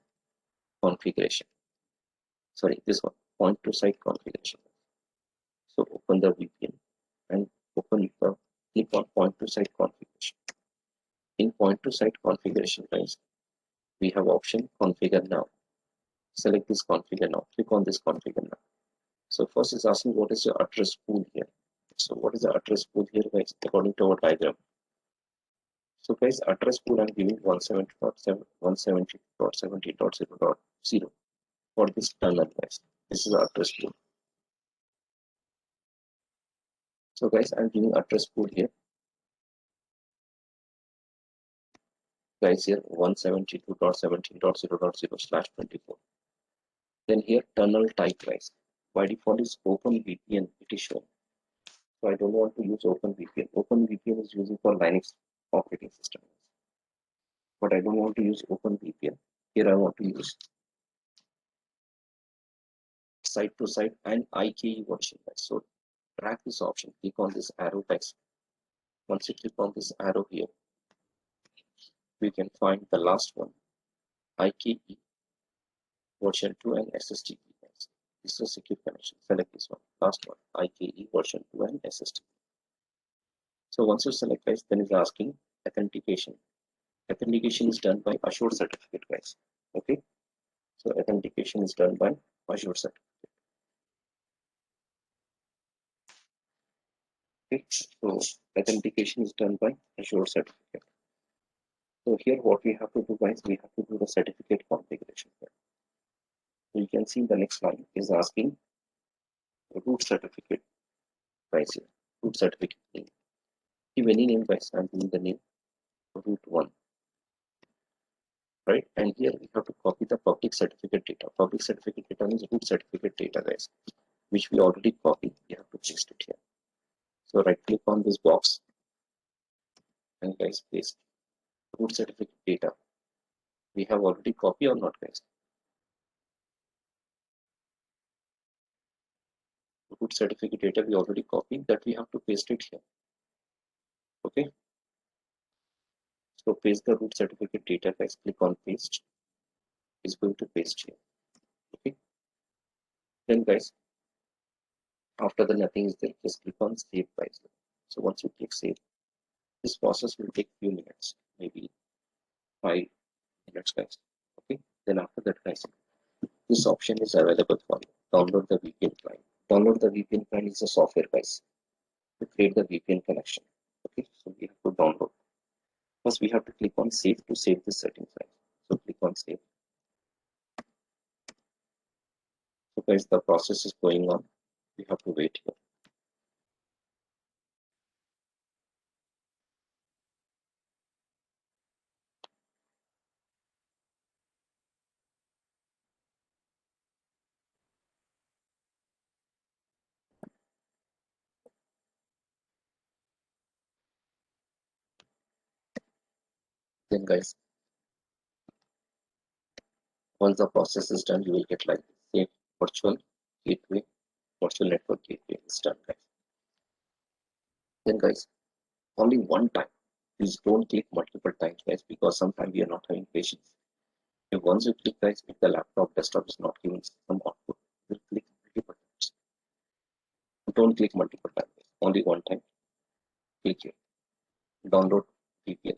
configuration. Sorry, this one, point to site configuration. So open the VPN and click on point to site configuration. In point to site configuration, guys, we have option configure now. Select this configure now. Click on this configure now. So first is asking what is your address pool here. So what is the address pool here, guys? According to our diagram. So guys, address pool I'm giving 170.170.70.0.0 for this tunnel, guys. This is the address pool. So guys, I'm giving address pool here. Guys, here 172.17.0.0/24. Then here tunnel type, guys. By default is OpenVPN, it is shown. So I don't want to use OpenVPN. OpenVPN is using for Linux operating system. But I don't want to use OpenVPN. Here I want to use site to site and IKE version, guys. So drag this option, click on this arrow, guys. Once you click on this arrow here, we can find the last one, IKE version 2 and SSTP. This is a secure connection. Select this one, last one, IKE version 2 and SSTP. So once you select, guys, then it's asking authentication. Authentication is done by Azure certificate, guys. Okay, so authentication is done by Azure certificate. Okay, so authentication is done by Azure certificate. So here what we have to do, guys, we have to do the certificate configuration here. So you can see the next line is asking root certificate, guys, here. Root certificate name. Give any name, guys. I'm giving the name root 1. Right, and here we have to copy the public certificate data. Public certificate data means root certificate data, guys, which we already copied. We have to paste it here. So right click on this box and guys paste root certificate data. We have already copied or not, guys? Root certificate data we already copied, that we have to paste it here. Okay, so paste the root certificate data, guys. Click on paste. It's going to paste here. Okay, then guys, after the nothing is there, just click on save, guys. So once you click save, this process will take few minutes, maybe 5 minutes, guys. Okay, then after that, guys, this option is available for you. Download the VPN client. Download the VPN client is a software, guys, to create the VPN connection. Okay, so we have to download. First, we have to click on save to save this settings, guys. So click on save. So guys, the process is going on. We have to wait here. Then guys, once the process is done, you will get like save virtual gateway, virtual network gateway is done, guys. Then guys, only one time. Please don't click multiple times, guys, because sometimes we are not having patience. If once you click, guys, if the laptop desktop is not giving some output, you click multiple times. Don't click multiple times, guys. Only one time. Click here. Download VPN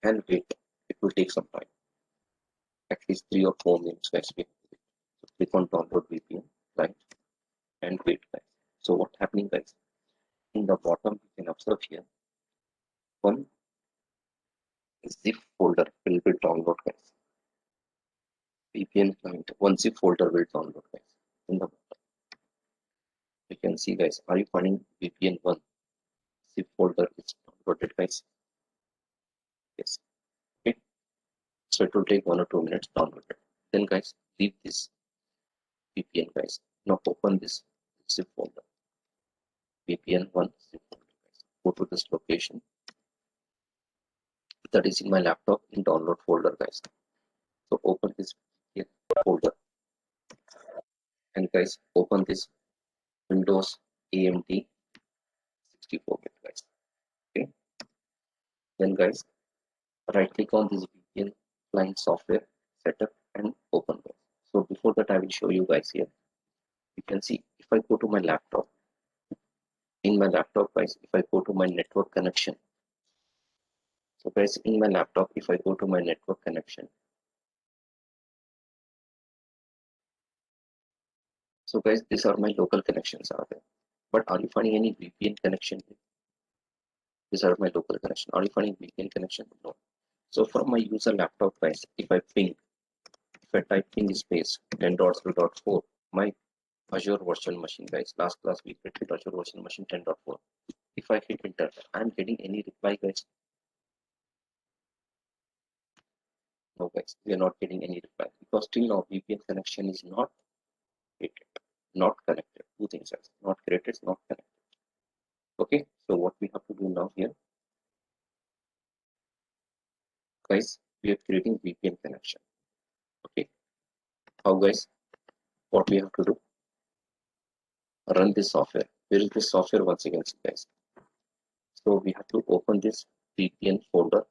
and wait. It will take some time. At least 3 or 4 minutes, guys. So click on download VPN client and wait, guys. So what's happening, guys? In the bottom, you can observe here one zip folder will be download, guys. VPN client, one zip folder will download, guys. In the bottom, you can see, guys. Are you finding VPN 1 zip folder is downloaded, guys? Yes. Okay. So it will take 1 or 2 minutes downloaded. Then, guys, leave this VPN, guys. Now open this zip folder. VPN 1 zip folder, guys. Go to this location. That is in my laptop in download folder, guys. So open this folder and guys, open this Windows AMD 64-bit, guys. Okay. Then guys, right click on this VPN client software setup and open, guys. So before that, I will show you guys here. You can see if I go to my laptop, in my laptop, guys, if I go to my network connection. So guys, in my laptop, if I go to my network connection. So guys, these are my local connections are there. But are you finding any VPN connection here? These are my local connection. Are you finding VPN connection? No. So from my user laptop, guys, if I type ping space 10.0.4, my Azure virtual machine, guys, last class we created Azure virtual machine 10.4. If I hit enter, I'm getting any reply, guys? No, guys, we are not getting any reply because till now VPN connection is not created, not connected. Two things, guys, not created, not connected. Okay, so what we have to do now here, guys, we are creating VPN connection. Okay, how, guys? What we have to do? Run this software. Where is this software once again, guys? So we have to open this VPN folder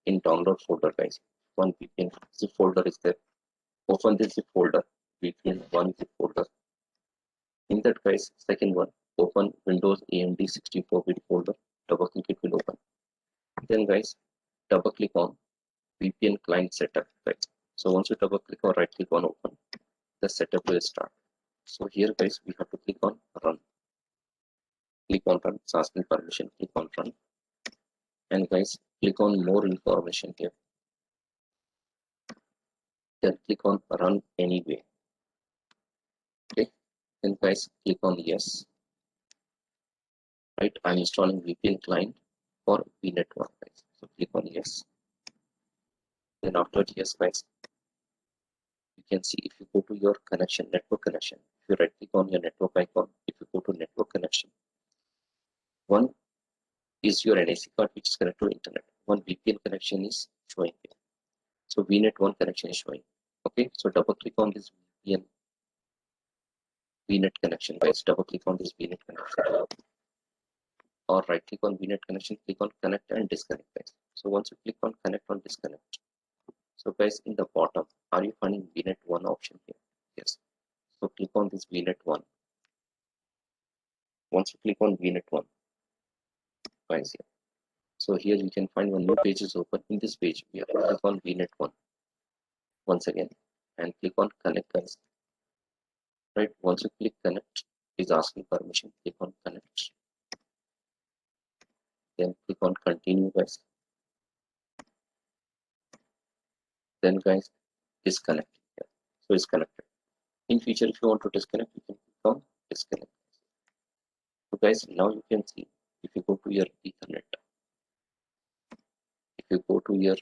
in download folder, guys. One VPN zip folder is there. Open this zip folder, VPN one zip folder. In that, guys, second one, open Windows AMD 64-bit folder. Double click, it will open. Then, guys, double click on VPN client setup, guys. So once you double click or right click on open, the setup will start. So here, guys, we have to click on run. Click on run. It's asking permission. Click on run. And guys, click on more information here. Then click on run anyway. Okay. Then guys, click on yes. Right. I'm installing VPN client for VNet one, guys. So click on yes. Then after yes, guys, you can see if you go to your connection, network connection, if you right click on your network icon, if you go to network connection, one is your NIC card which is connected to internet. One VPN connection is showing here. So VNet one connection is showing. Okay, so double click on this VNet connection, guys. Double click on this VNet connection. Or right click on VNet connection, click on connect and disconnect, guys. So once you click on connect or disconnect, so guys, in the bottom, are you finding VNet 1 option here? Yes. So click on this VNet 1. Once you click on VNet 1, guys, here. So here you can find one new page is open. In this page, we have to click on VNet 1 once again and click on connect, guys. Right. Once you click connect, is asking permission. Click on connect. Then click on continue, guys. Then, guys, disconnect. Yeah. So it's connected. In future, if you want to disconnect, you can click on disconnect. So guys, now you can see if you go to your Ethernet, if you go to your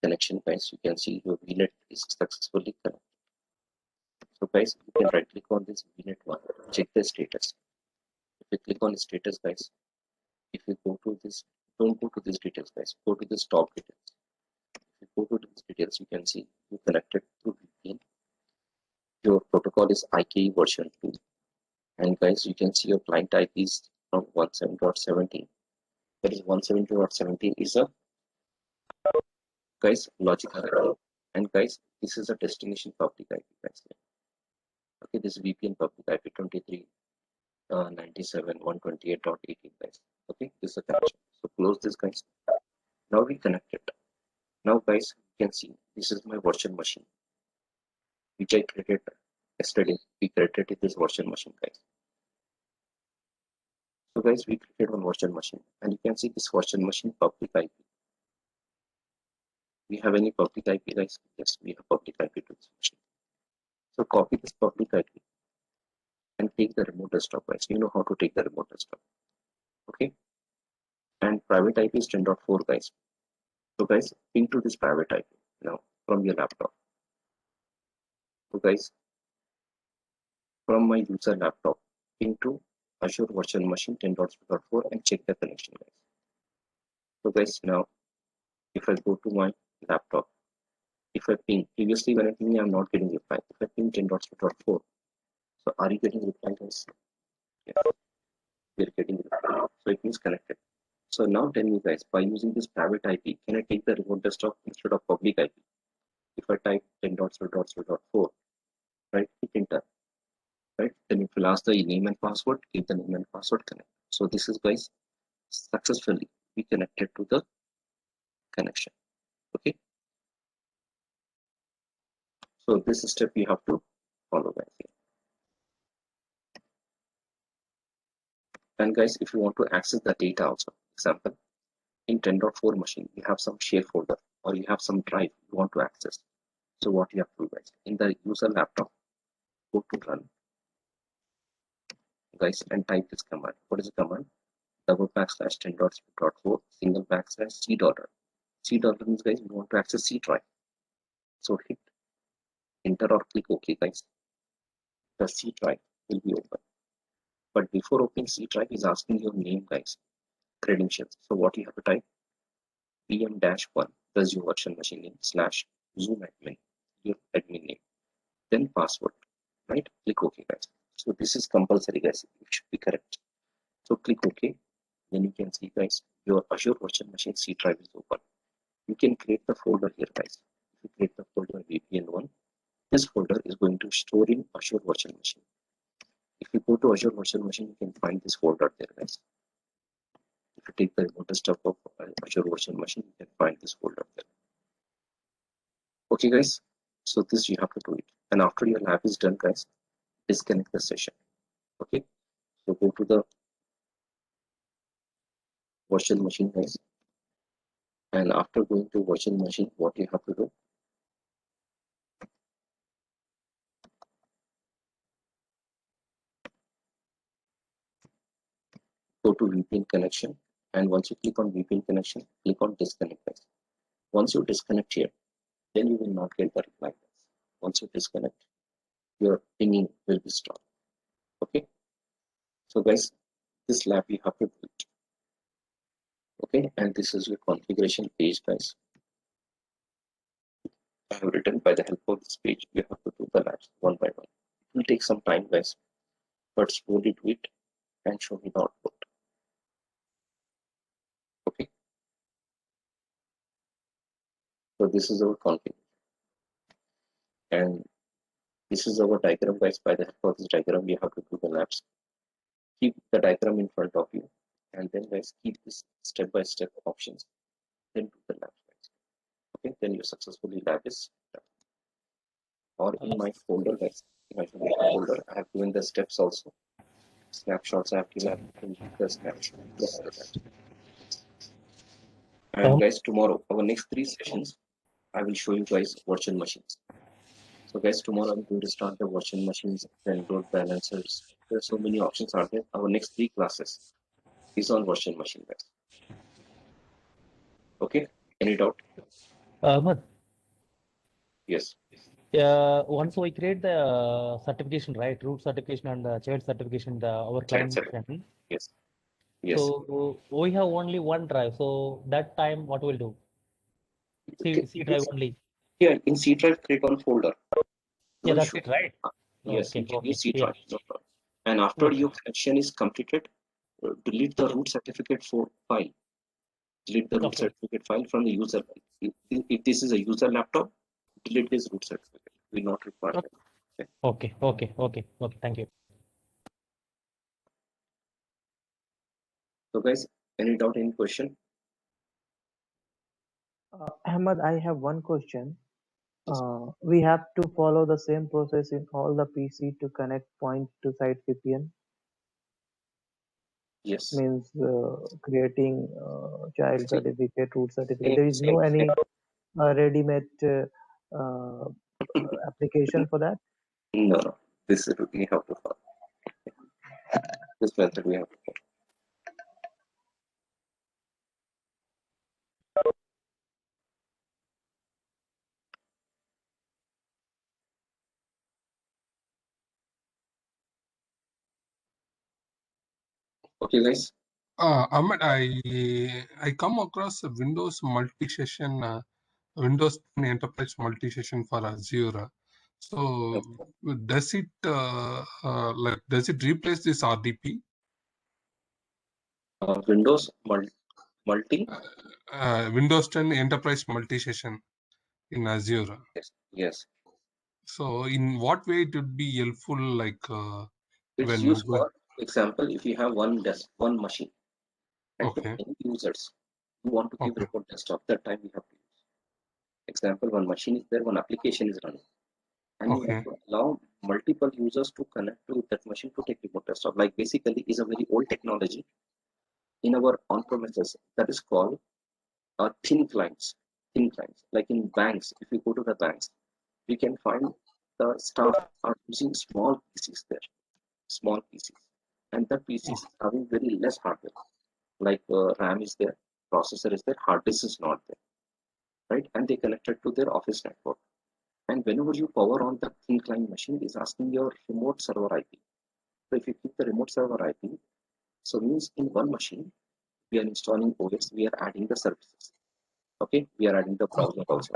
connection, guys, you can see your VNet is successfully connected. So guys, you can right click on this VNet one, check the status. If you click on status, guys, if you go to this, don't go to this details, guys, go to this top details. If you go to these details, you can see you connected to VPN. Your protocol is IKE version 2. And guys, you can see your client IP is from 170.17. That is 170.17 is a, guys, logical IP. And guys, this is a destination public IP, guys. Okay, this is VPN public IP 23.97.128.18, guys. Okay, this is a connection. So close this, guys. Now we connect it. Now, guys, you can see this is my virtual machine, which I created yesterday. We created this virtual machine, guys. So guys, we created one virtual machine, and you can see this virtual machine public IP. We have any public IP, guys? Yes, we have public IP to this machine. So copy this public IP and take the remote desktop, guys. You know how to take the remote desktop. Okay. And private IP is 10.4, guys. So guys, ping to this private IP now from your laptop. So guys, from my user laptop, ping to Azure virtual machine 10.4 and check the connection, guys. So guys, now if I go to my laptop, if I ping, previously when I ping, I'm not getting reply. If I ping 10.4, so are you getting reply, guys? Yeah, we're getting reply. So it means connected. So now tell me, guys, by using this private IP, can I take the remote desktop instead of public IP? If I type 10.0.0.4, right, hit enter, right? Then it will ask the name and password, give the name and password, connect. So this is, guys, successfully we connected to the connection. Okay. So this step you have to follow, guys. And guys, if you want to access the data also, example, in 10.4 machine, you have some share folder or you have some drive you want to access. So what you have to do, guys, in the user laptop, go to run, guys, and type this command. What is the command? Double backslash 10.4 single backslash C dollar. C dollar means, guys, we want to access C drive. So hit enter or click OK, guys. The C drive will be open. But before opening C drive, is asking your name, guys, credentials. So what you have to type? PM-1, that's your virtual machine name, / Zoom admin, your admin name, then password, right? Click OK, guys. So this is compulsory, guys. It should be correct. So click OK. Then you can see, guys, your Azure virtual machine C drive is open. You can create the folder here, guys. If you create the folder VPN1, this folder is going to store in Azure virtual machine. If you go to Azure virtual machine, you can find this folder there, guys. If you take the remote desktop of Azure virtual machine, you can find this folder there. Okay, guys. So this you have to do it. And after your lab is done, guys, disconnect the session. Okay. So go to the virtual machine, guys. And after going to virtual machine, what you have to do? Go to VPN connection. And once you click on VPN connection, click on disconnect, guys. Once you disconnect here, then you will not get the reply, guys. Once you disconnect, your pinging will be stopped. Okay. So guys, this lab you have to do it. Okay, and this is your configuration page, guys. I have written by the help of this page, you have to do the labs one by one. It will take some time, guys, but slowly do it and show me the output. Okay. So this is our config. And this is our diagram, guys. By the help of this diagram, you have to do the labs. Keep the diagram in front of you. And then, guys, keep this step-by-step options. Then do the labs, guys. Okay, then your successfully lab is done. Or in my folder, guys, in my folder, I have given the steps also. Snapshots I have given the snapshots. And guys, tomorrow, our next 3 sessions, I will show you guys virtual machines. So guys, tomorrow I'm going to start the virtual machines and load balancers. There are so many options are there. Our next 3 classes is on virtual machine, guys. Okay, any doubt? Ahmad, Yes. once we create the certification, right? Root certification and the child certification, our client can. Yes. Yes. So we have only one drive. So that time, what we'll do? C drive only. Yeah, in C drive, create one folder. Yeah, that's it, right? Yes, Okay, you can okay, use C yeah. drive. No problem. And after Okay. your connection is completed, delete the root certificate file. Delete the root Okay. certificate file from the user. If this is a user laptop, delete this root certificate. Will not require that. Okay, okay, okay, okay. Thank you. So guys, any doubt, any question? Ahmad, I have one question. We have to follow the same process in all the PC to connect point to site VPN. Yes. Means creating child certificate, root certificate. There is Same, no any ready-made application for that. No. This is we have to follow. This method we have to follow. Okay, guys. Ahmed, I come across a Windows multi-session, Windows 10 Enterprise multi-session for Azure. So does it does it replace this RDP? Windows multi. Windows 10 Enterprise multi-session in Azure. Yes. Yes. So in what way it would be helpful? Like It's used for example, if you have one machine, and okay, many users, you want to give remote desktop. That time we have to use. Example, one machine is there, one application is running, and you Okay. want to allow multiple users to connect to that machine to take remote desktop. Like basically is a very old technology in our on-premises that is called thin clients. Thin clients. Like in banks, if you go to the banks, we can find the staff are using small PCs there, small PCs, and the PCs is having very less hardware. Like RAM is there, processor is there, hard disk is not there, right? And they connected to their office network. And whenever you power on the thin client machine, is asking your remote server IP. So if you keep the remote server IP, so means in one machine we are installing OS, we are adding the services. Okay, we are adding the browser also.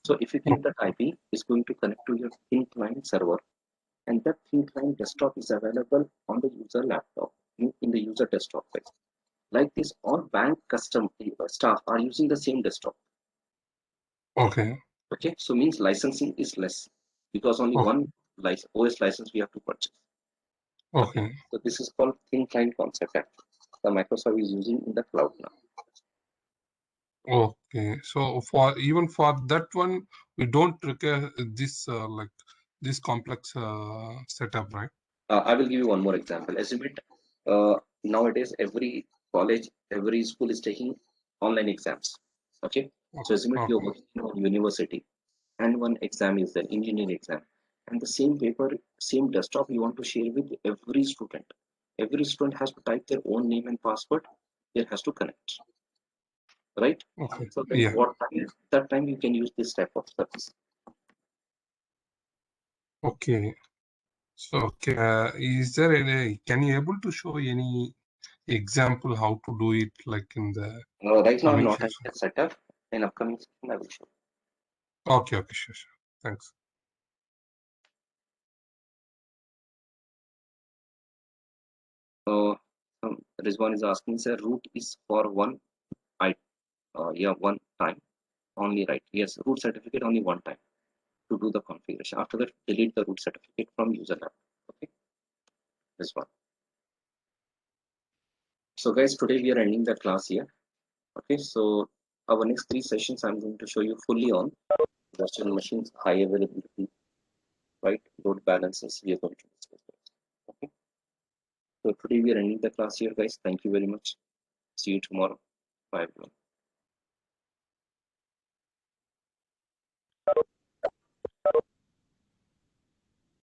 So if you keep that IP, it's going to connect to your thin client server, and that thin client desktop is available on the user laptop in the user desktop place. Like this, all bank custom staff are using the same desktop. Okay. Okay, so means licensing is less because only one OS license we have to purchase. Okay. So this is called thin client concept. The Microsoft is using in the cloud now. Okay. So for even for that one, we don't require this like this complex setup, right? I will give you one more example. Assume it, nowadays every college, every school is taking online exams. Okay, so assume it you're working in a university, and one exam is the engineering exam, and the same paper, same desktop you want to share with every student. Every student has to type their own name and password. It has to connect, right? Okay. So then Yeah. what time? That time you can use this type of service. Okay. So is there any? Can you able to show any example how to do it, like in the Right now I'm coming not having session? a setup. In upcoming session I will show. Okay. Okay. Sure. Sure. Thanks. So Rizwan is asking, sir, root is for one one time only, right? Yes, root certificate only one time to do the configuration. After that, delete the root certificate from user lab. Okay, this one. So guys, today we are ending the class here. Okay, so our next 3 sessions I'm going to show you fully on virtual machines, high availability, right? Load balances we are going to discuss. Okay, so today we are ending the class here, guys. Thank you very much. See you tomorrow. Bye everyone.